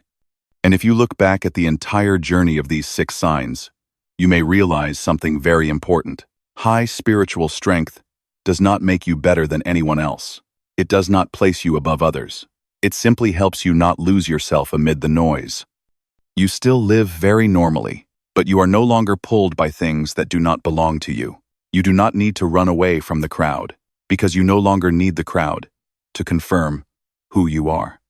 And if you look back at the entire journey of these 6 signs, you may realize something very important. High spiritual strength does not make you better than anyone else. It does not place you above others. It simply helps you not lose yourself amid the noise. You still live very normally, but you are no longer pulled by things that do not belong to you. You do not need to run away from the crowd, because you no longer need the crowd to confirm who you are.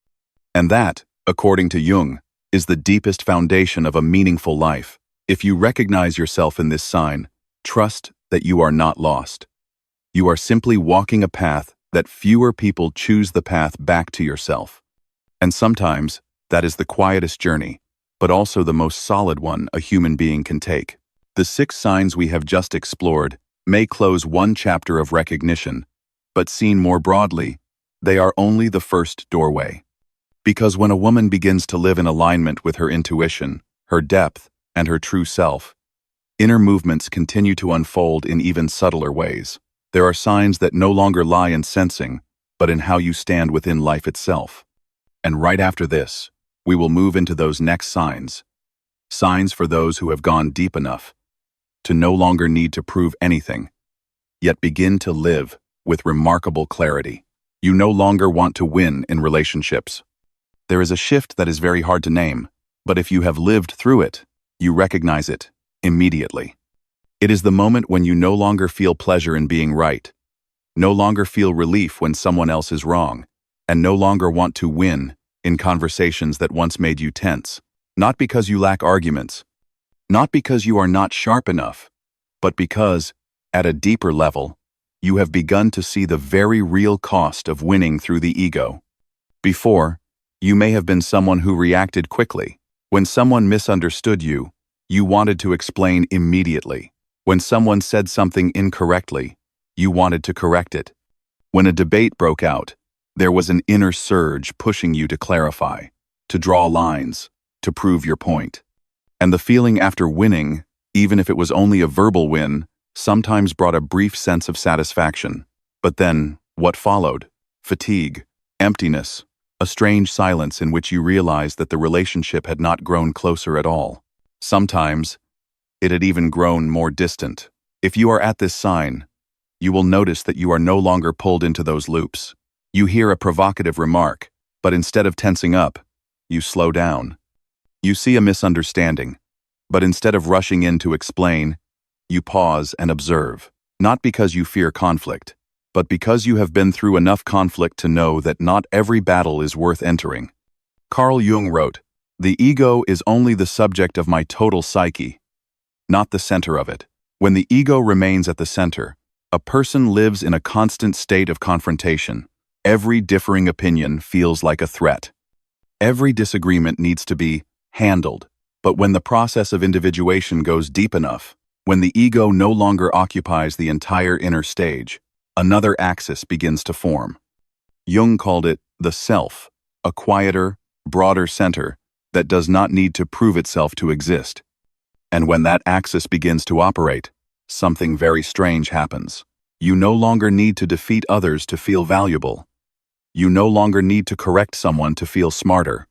And that, according to Jung, is the deepest foundation of a meaningful life. If you recognize yourself in this sign, trust that you are not lost. You are simply walking a path that fewer people choose, the path back to yourself. And sometimes, that is the quietest journey, but also the most solid one a human being can take. The 6 signs we have just explored may close one chapter of recognition, but seen more broadly, they are only the first doorway. Because when a woman begins to live in alignment with her intuition, her depth, and her true self, inner movements continue to unfold in even subtler ways. There are signs that no longer lie in sensing, but in how you stand within life itself. And right after this, we will move into those next signs. Signs for those who have gone deep enough to no longer need to prove anything, yet begin to live with remarkable clarity. You no longer want to win in relationships. There is a shift that is very hard to name, but if you have lived through it, you recognize it immediately. It is the moment when you no longer feel pleasure in being right, no longer feel relief when someone else is wrong, and no longer want to win in conversations that once made you tense. Not because you lack arguments, not because you are not sharp enough, but because, at a deeper level, you have begun to see the very real cost of winning through the ego. Before, you may have been someone who reacted quickly. When someone misunderstood you, you wanted to explain immediately. When someone said something incorrectly, you wanted to correct it. When a debate broke out, there was an inner surge pushing you to clarify, to draw lines, to prove your point. And the feeling after winning, even if it was only a verbal win, sometimes brought a brief sense of satisfaction. But then, what followed? Fatigue, emptiness, a strange silence in which you realized that the relationship had not grown closer at all. Sometimes, it had even grown more distant. If you are at this sign, you will notice that you are no longer pulled into those loops. You hear a provocative remark, but instead of tensing up, you slow down. You see a misunderstanding, but instead of rushing in to explain, you pause and observe, not because you fear conflict, but because you have been through enough conflict to know that not every battle is worth entering. Carl Jung wrote, "The ego is only the subject of my total psyche, not the center of it." When the ego remains at the center, a person lives in a constant state of confrontation. Every differing opinion feels like a threat. Every disagreement needs to be handled. But when the process of individuation goes deep enough, when the ego no longer occupies the entire inner stage, another axis begins to form. Jung called it the self, a quieter, broader center that does not need to prove itself to exist. And when that axis begins to operate, something very strange happens. You no longer need to defeat others to feel valuable. You no longer need to correct someone to feel smarter.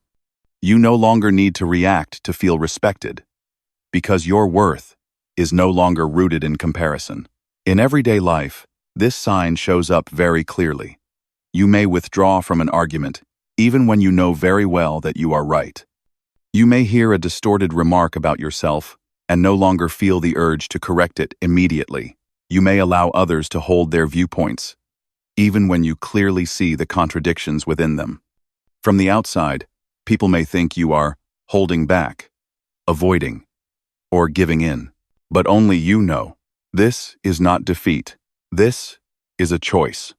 You no longer need to react to feel respected, because your worth is no longer rooted in comparison. In everyday life, this sign shows up very clearly. You may withdraw from an argument, even when you know very well that you are right. You may hear a distorted remark about yourself and no longer feel the urge to correct it immediately. You may allow others to hold their viewpoints, even when you clearly see the contradictions within them. From the outside, people may think you are holding back, avoiding, or giving in. But only you know. This is not defeat. This is a choice.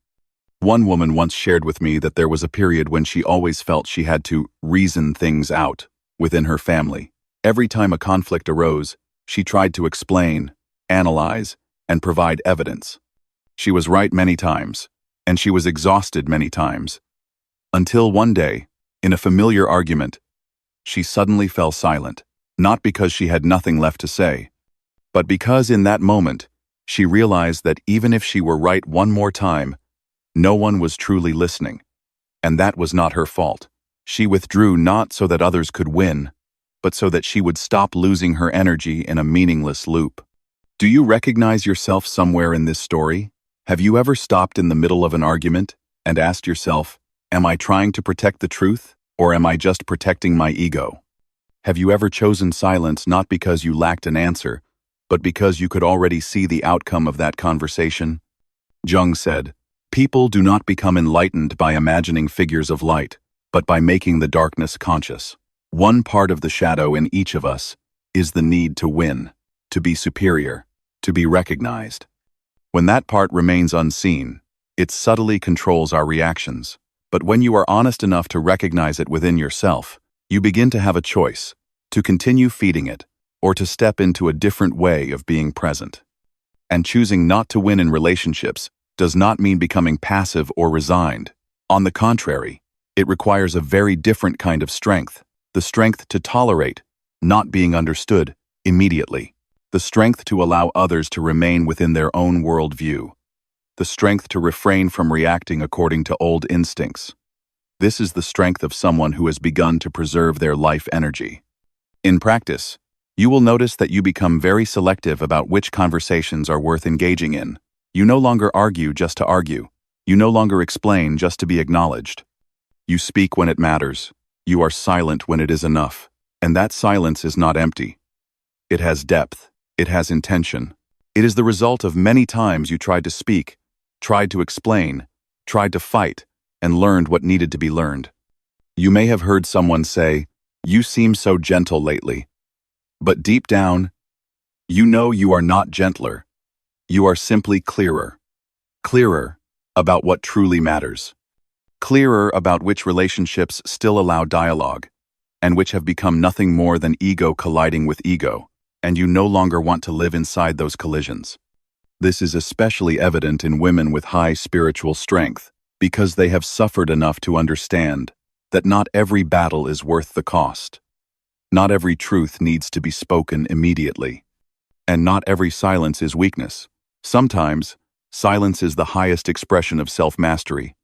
One woman once shared with me that there was a period when she always felt she had to reason things out within her family. Every time a conflict arose, she tried to explain, analyze, and provide evidence. She was right many times, and she was exhausted many times. Until one day, in a familiar argument, she suddenly fell silent, not because she had nothing left to say, but because in that moment, she realized that even if she were right one more time, no one was truly listening. And that was not her fault. She withdrew not so that others could win, but so that she would stop losing her energy in a meaningless loop. Do you recognize yourself somewhere in this story? Have you ever stopped in the middle of an argument and asked yourself, am I trying to protect the truth, or am I just protecting my ego? Have you ever chosen silence not because you lacked an answer, but because you could already see the outcome of that conversation? Jung said, "People do not become enlightened by imagining figures of light, but by making the darkness conscious." One part of the shadow in each of us is the need to win, to be superior, to be recognized. When that part remains unseen, it subtly controls our reactions. But when you are honest enough to recognize it within yourself, you begin to have a choice, to continue feeding it, or to step into a different way of being present. And choosing not to win in relationships does not mean becoming passive or resigned. On the contrary, it requires a very different kind of strength, the strength to tolerate not being understood immediately, the strength to allow others to remain within their own worldview, the strength to refrain from reacting according to old instincts. This is the strength of someone who has begun to preserve their life energy. In practice, you will notice that you become very selective about which conversations are worth engaging in. You no longer argue just to argue. You no longer explain just to be acknowledged. You speak when it matters. You are silent when it is enough. And that silence is not empty. It has depth. It has intention. It is the result of many times you tried to speak, tried to explain, tried to fight, and learned what needed to be learned. You may have heard someone say, "You seem so gentle lately." But deep down, you know you are not gentler. You are simply clearer. Clearer about what truly matters. Clearer about which relationships still allow dialogue, and which have become nothing more than ego colliding with ego, and you no longer want to live inside those collisions. This is especially evident in women with high spiritual strength, because they have suffered enough to understand that not every battle is worth the cost. Not every truth needs to be spoken immediately. And not every silence is weakness. Sometimes, silence is the highest expression of self-mastery.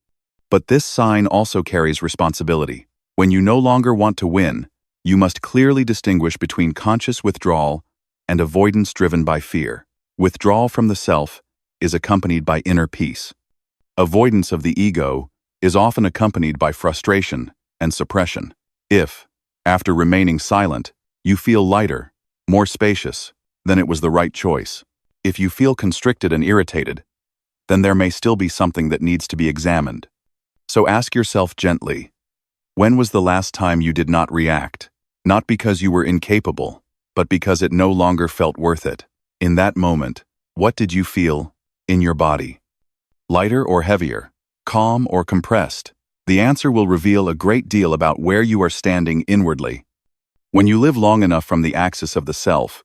But this sign also carries responsibility. When you no longer want to win, you must clearly distinguish between conscious withdrawal and avoidance driven by fear. Withdrawal from the self is accompanied by inner peace. Avoidance of the ego is often accompanied by frustration and suppression. If, after remaining silent, you feel lighter, more spacious, then it was the right choice. If you feel constricted and irritated, then there may still be something that needs to be examined. So ask yourself gently, when was the last time you did not react? Not because you were incapable, but because it no longer felt worth it. In that moment, what did you feel in your body? Lighter or heavier? Calm or compressed? The answer will reveal a great deal about where you are standing inwardly. When you live long enough from the axis of the self,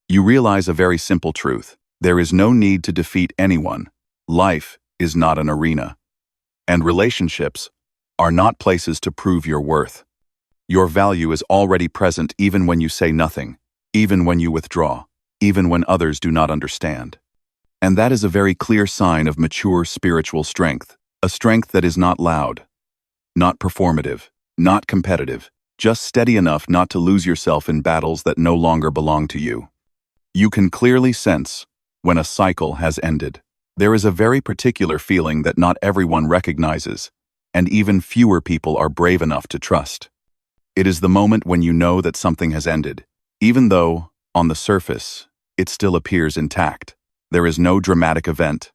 you realize a very simple truth. There is no need to defeat anyone. Life is not an arena. And relationships are not places to prove your worth. Your value is already present even when you say nothing, even when you withdraw, even when others do not understand. And that is a very clear sign of mature spiritual strength, a strength that is not loud, not performative, not competitive, just steady enough not to lose yourself in battles that no longer belong to you. You can clearly sense when a cycle has ended. There is a very particular feeling that not everyone recognizes, and even fewer people are brave enough to trust. It is the moment when you know that something has ended, even though, on the surface, it still appears intact. There is no dramatic event,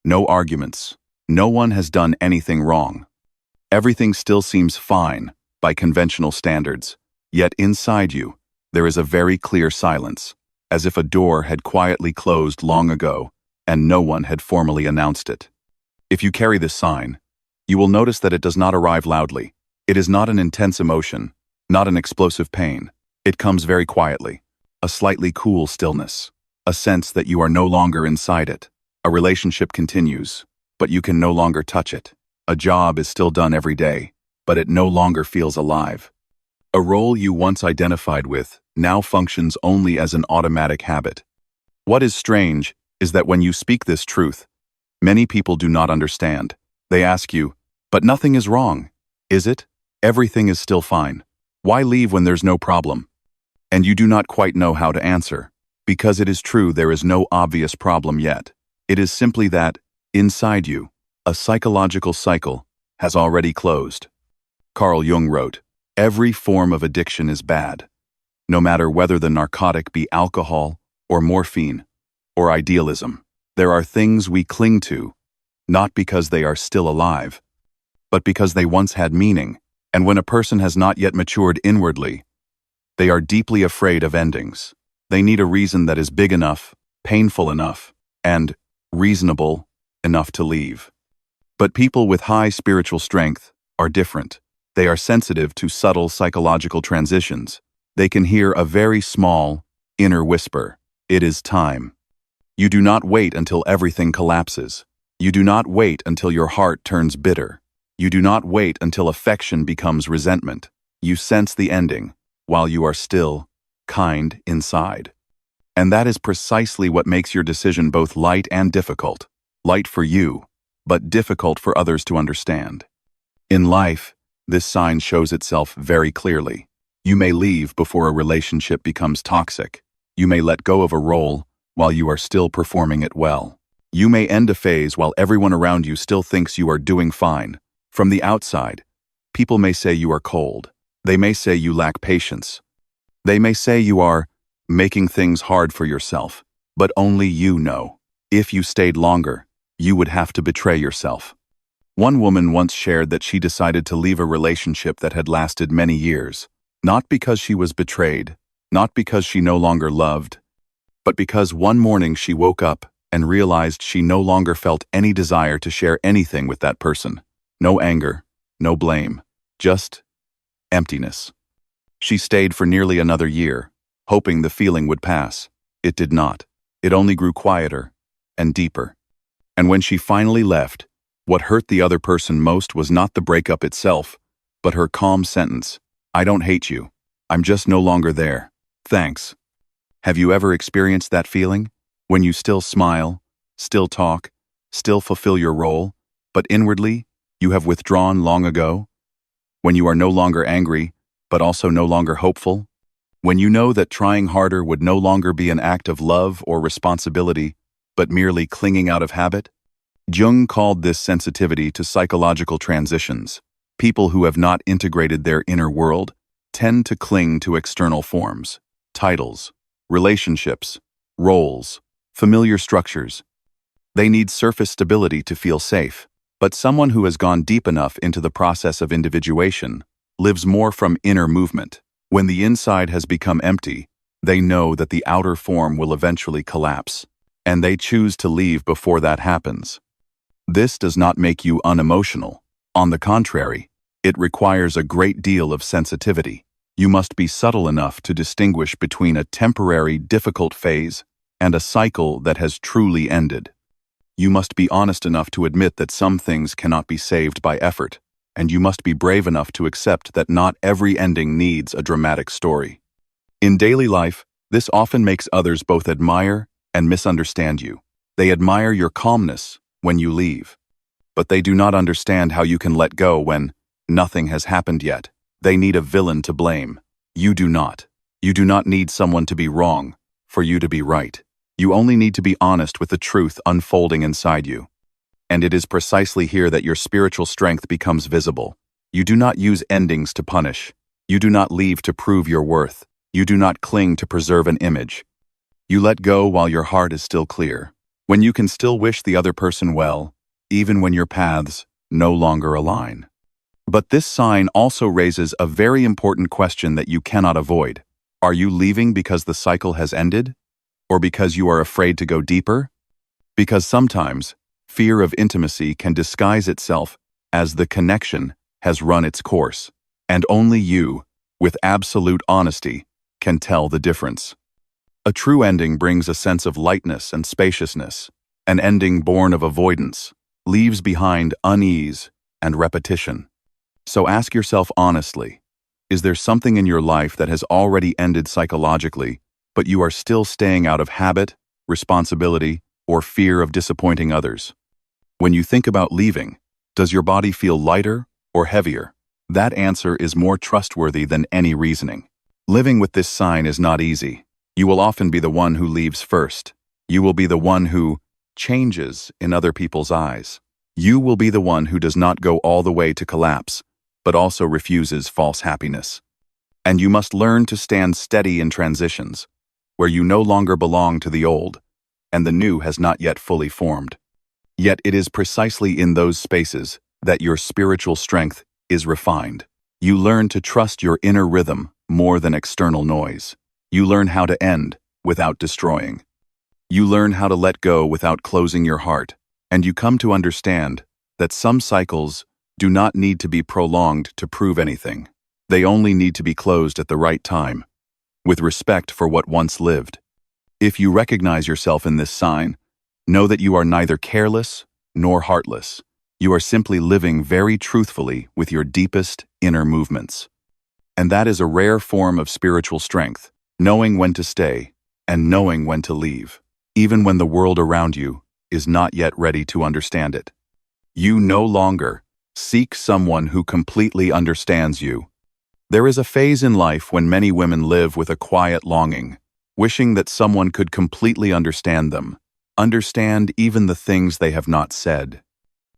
no arguments, No one has done anything wrong. Everything still seems fine by conventional standards, yet inside you, there is a very clear silence, as if a door had quietly closed long ago and no one had formally announced it. If you carry this sign, you will notice that it does not arrive loudly. It is not an intense emotion, not an explosive pain. It comes very quietly, a slightly cool stillness, a sense that you are no longer inside it. A relationship continues, but you can no longer touch it. A job is still done every day, but it no longer feels alive. A role you once identified with now functions only as an automatic habit. What is strange is that when you speak this truth, many people do not understand. They ask you, "But nothing is wrong, is it? Everything is still fine. Why leave when there's no problem?" And you do not quite know how to answer, because it is true there is no obvious problem yet. It is simply that, inside you, a psychological cycle has already closed. Carl Jung wrote, "Every form of addiction is bad, no matter whether the narcotic be alcohol or morphine or idealism. There are things we cling to, not because they are still alive, but because they once had meaning, and when a person has not yet matured inwardly, they are deeply afraid of endings. They need a reason that is big enough, painful enough, and reasonable enough to leave." But people with high spiritual strength are different. They are sensitive to subtle psychological transitions. They can hear a very small, inner whisper. It is time. You do not wait until everything collapses. You do not wait until your heart turns bitter. You do not wait until affection becomes resentment. You sense the ending, while you are still kind inside. And that is precisely what makes your decision both light and difficult. Light for you, but difficult for others to understand. In life, this sign shows itself very clearly. You may leave before a relationship becomes toxic. You may let go of a role while you are still performing it well. You may end a phase while everyone around you still thinks you are doing fine. From the outside, people may say you are cold. They may say you lack patience. They may say you are making things hard for yourself, but only you know. If you stayed longer, you would have to betray yourself. One woman once shared that she decided to leave a relationship that had lasted many years, not because she was betrayed, not because she no longer loved, but because one morning she woke up and realized she no longer felt any desire to share anything with that person. No anger, no blame, just emptiness. She stayed for nearly another year, hoping the feeling would pass. It did not. It only grew quieter and deeper. And when she finally left, what hurt the other person most was not the breakup itself, but her calm sentence, "I don't hate you. I'm just no longer there. Thanks." Have you ever experienced that feeling? When you still smile, still talk, still fulfill your role, but inwardly, you have withdrawn long ago? When you are no longer angry, but also no longer hopeful? When you know that trying harder would no longer be an act of love or responsibility, but merely clinging out of habit? Jung called this sensitivity to psychological transitions. People who have not integrated their inner world tend to cling to external forms, titles, relationships, roles, familiar structures. They need surface stability to feel safe. But someone who has gone deep enough into the process of individuation lives more from inner movement. When the inside has become empty, they know that the outer form will eventually collapse, and they choose to leave before that happens. This does not make you unemotional. On the contrary, it requires a great deal of sensitivity. You must be subtle enough to distinguish between a temporary, difficult phase and a cycle that has truly ended. You must be honest enough to admit that some things cannot be saved by effort, and you must be brave enough to accept that not every ending needs a dramatic story. In daily life, this often makes others both admire and misunderstand you. They admire your calmness when you leave, but they do not understand how you can let go when nothing has happened yet. They need a villain to blame. You do not. You do not need someone to be wrong for you to be right. You only need to be honest with the truth unfolding inside you. And it is precisely here that your spiritual strength becomes visible. You do not use endings to punish. You do not leave to prove your worth. You do not cling to preserve an image. You let go while your heart is still clear. When you can still wish the other person well, even when your paths no longer align. But this sign also raises a very important question that you cannot avoid. Are you leaving because the cycle has ended? Or because you are afraid to go deeper? Because sometimes, fear of intimacy can disguise itself as the connection has run its course, and only you, with absolute honesty, can tell the difference. A true ending brings a sense of lightness and spaciousness. An ending born of avoidance leaves behind unease and repetition. So ask yourself honestly, is there something in your life that has already ended psychologically, but you are still staying out of habit, responsibility, or fear of disappointing others? When you think about leaving, does your body feel lighter or heavier? That answer is more trustworthy than any reasoning. Living with this sign is not easy. You will often be the one who leaves first. You will be the one who changes in other people's eyes. You will be the one who does not go all the way to collapse, but also refuses false happiness. And you must learn to stand steady in transitions, where you no longer belong to the old, and the new has not yet fully formed. Yet it is precisely in those spaces that your spiritual strength is refined. You learn to trust your inner rhythm more than external noise. You learn how to end without destroying. You learn how to let go without closing your heart, and you come to understand that some cycles do not need to be prolonged to prove anything. They only need to be closed at the right time, with respect for what once lived. If you recognize yourself in this sign, know that you are neither careless nor heartless. You are simply living very truthfully with your deepest inner movements. And that is a rare form of spiritual strength, knowing when to stay and knowing when to leave, even when the world around you is not yet ready to understand it. You no longer seek someone who completely understands you. There is a phase in life when many women live with a quiet longing, wishing that someone could completely understand them, understand even the things they have not said,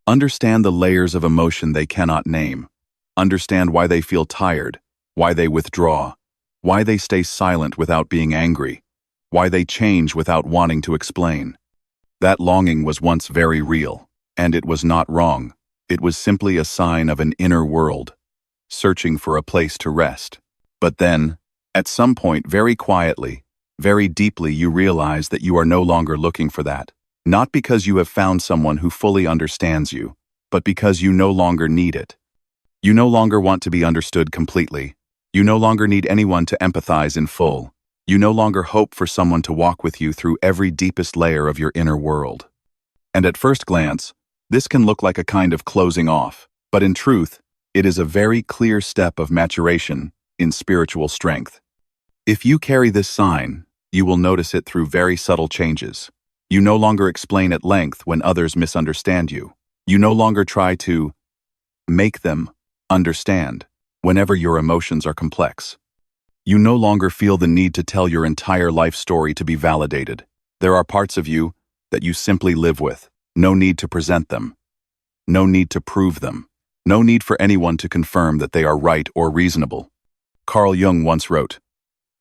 understand the layers of emotion they cannot name, understand why they feel tired, why they withdraw, why they stay silent without being angry, why they change without wanting to explain. That longing was once very real, and it was not wrong. It was simply a sign of an inner world, searching for a place to rest. But then, at some point very quietly, very deeply, you realize that you are no longer looking for that. Not because you have found someone who fully understands you, but because you no longer need it. You no longer want to be understood completely. You no longer need anyone to empathize in full. You no longer hope for someone to walk with you through every deepest layer of your inner world. And at first glance, this can look like a kind of closing off, but in truth, it is a very clear step of maturation in spiritual strength. If you carry this sign, you will notice it through very subtle changes. You no longer explain at length when others misunderstand you. You no longer try to make them understand whenever your emotions are complex. You no longer feel the need to tell your entire life story to be validated. There are parts of you that you simply live with. No need to present them. No need to prove them. No need for anyone to confirm that they are right or reasonable. Carl Jung once wrote,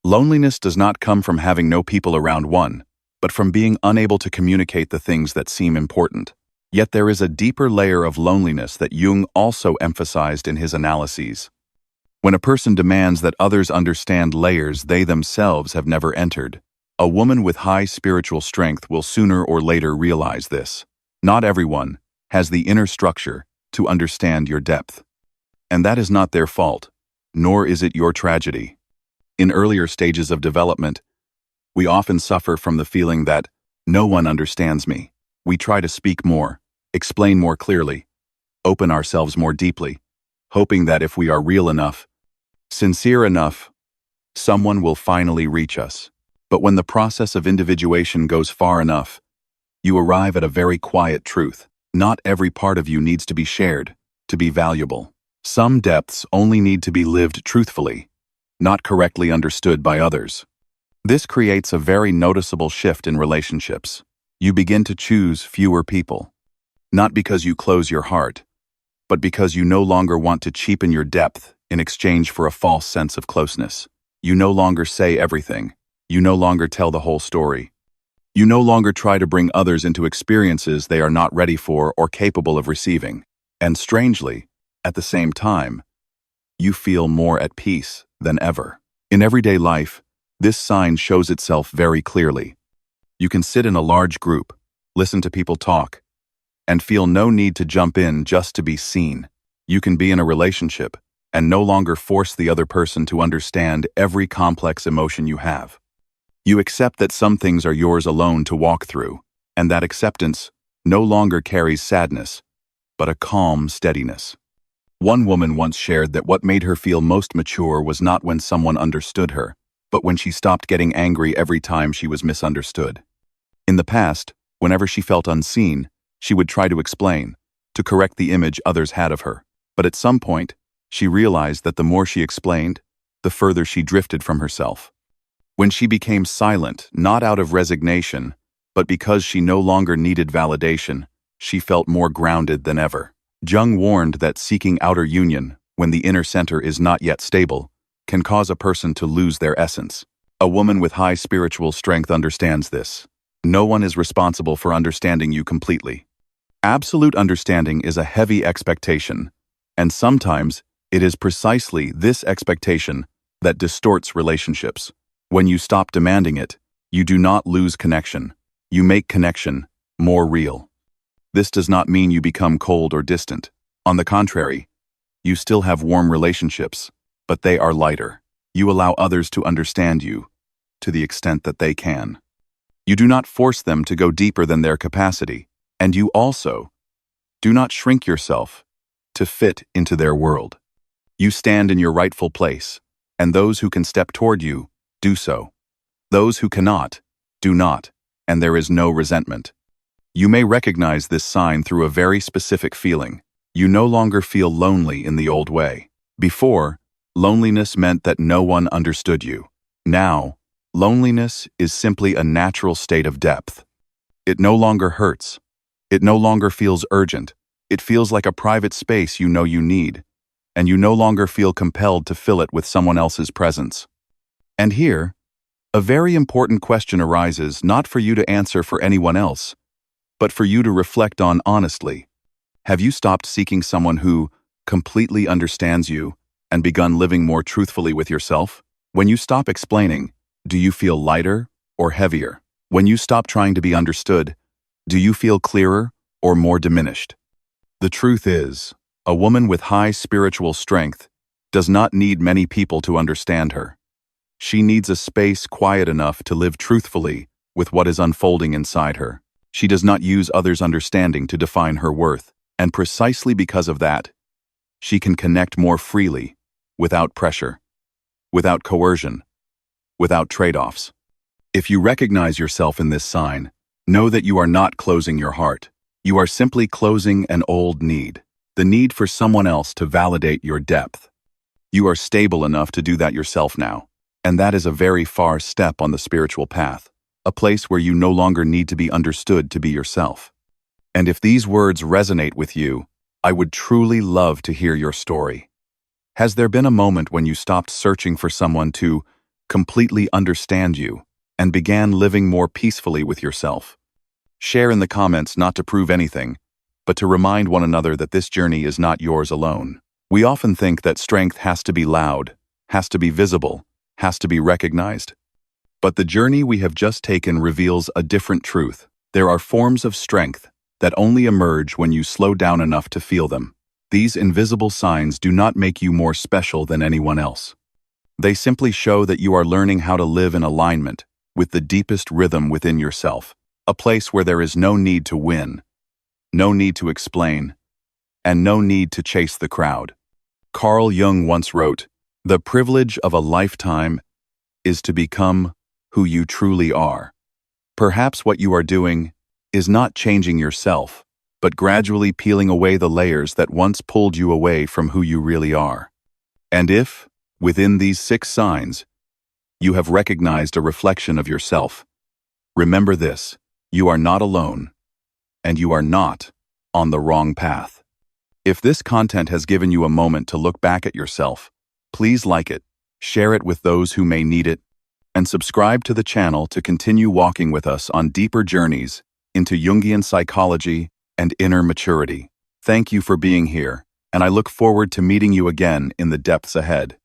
"Loneliness does not come from having no people around one, but from being unable to communicate the things that seem important." Yet there is a deeper layer of loneliness that Jung also emphasized in his analyses. When a person demands that others understand layers they themselves have never entered, a woman with high spiritual strength will sooner or later realize this. Not everyone has the inner structure to understand your depth. And that is not their fault, nor is it your tragedy. In earlier stages of development, we often suffer from the feeling that no one understands me. We try to speak more, explain more clearly, open ourselves more deeply, hoping that if we are real enough, sincere enough, someone will finally reach us. But when the process of individuation goes far enough, you arrive at a very quiet truth. Not every part of you needs to be shared, to be valuable. Some depths only need to be lived truthfully, not correctly understood by others. This creates a very noticeable shift in relationships. You begin to choose fewer people, not because you close your heart, but because you no longer want to cheapen your depth in exchange for a false sense of closeness. You no longer say everything. You no longer tell the whole story. You no longer try to bring others into experiences they are not ready for or capable of receiving. And strangely, at the same time, you feel more at peace than ever. In everyday life, this sign shows itself very clearly. You can sit in a large group, listen to people talk, and feel no need to jump in just to be seen. You can be in a relationship and no longer force the other person to understand every complex emotion you have. You accept that some things are yours alone to walk through, and that acceptance no longer carries sadness, but a calm steadiness. One woman once shared that what made her feel most mature was not when someone understood her, but when she stopped getting angry every time she was misunderstood. In the past, whenever she felt unseen, she would try to explain, to correct the image others had of her. But at some point, she realized that the more she explained, the further she drifted from herself. When she became silent, not out of resignation, but because she no longer needed validation, she felt more grounded than ever. Jung warned that seeking outer union, when the inner center is not yet stable, can cause a person to lose their essence. A woman with high spiritual strength understands this. No one is responsible for understanding you completely. Absolute understanding is a heavy expectation, and sometimes it is precisely this expectation that distorts relationships. When you stop demanding it, you do not lose connection. You make connection more real. This does not mean you become cold or distant. On the contrary, you still have warm relationships, but they are lighter. You allow others to understand you, to the extent that they can. You do not force them to go deeper than their capacity, and you also do not shrink yourself to fit into their world. You stand in your rightful place, and those who can step toward you do so. Those who cannot, do not, and there is no resentment. You may recognize this sign through a very specific feeling. You no longer feel lonely in the old way. Before, loneliness meant that no one understood you. Now, loneliness is simply a natural state of depth. It no longer hurts. It no longer feels urgent. It feels like a private space you know you need, and you no longer feel compelled to fill it with someone else's presence. And here, a very important question arises, not for you to answer for anyone else, but for you to reflect on honestly. Have you stopped seeking someone who completely understands you and begun living more truthfully with yourself? When you stop explaining, do you feel lighter or heavier? When you stop trying to be understood, do you feel clearer or more diminished? The truth is, a woman with high spiritual strength does not need many people to understand her. She needs a space quiet enough to live truthfully with what is unfolding inside her. She does not use others' understanding to define her worth, and precisely because of that, she can connect more freely, without pressure, without coercion, without trade-offs. If you recognize yourself in this sign, know that you are not closing your heart. You are simply closing an old need, the need for someone else to validate your depth. You are stable enough to do that yourself now, and that is a very far step on the spiritual path, a place where you no longer need to be understood to be yourself. And if these words resonate with you, I would truly love to hear your story. Has there been a moment when you stopped searching for someone to completely understand you and began living more peacefully with yourself? Share in the comments, not to prove anything, but to remind one another that this journey is not yours alone. We often think that strength has to be loud, has to be visible, has to be recognized. But the journey we have just taken reveals a different truth. There are forms of strength that only emerge when you slow down enough to feel them. These invisible signs do not make you more special than anyone else. They simply show that you are learning how to live in alignment with the deepest rhythm within yourself, a place where there is no need to win, no need to explain, and no need to chase the crowd. Carl Jung once wrote, "The privilege of a lifetime is to become who you truly are." Perhaps what you are doing is not changing yourself, but gradually peeling away the layers that once pulled you away from who you really are. And if, within these 6 signs, you have recognized a reflection of yourself, remember this: you are not alone, and you are not on the wrong path. If this content has given you a moment to look back at yourself, please like it, share it with those who may need it, and subscribe to the channel to continue walking with us on deeper journeys into Jungian psychology and inner maturity. Thank you for being here, and I look forward to meeting you again in the depths ahead.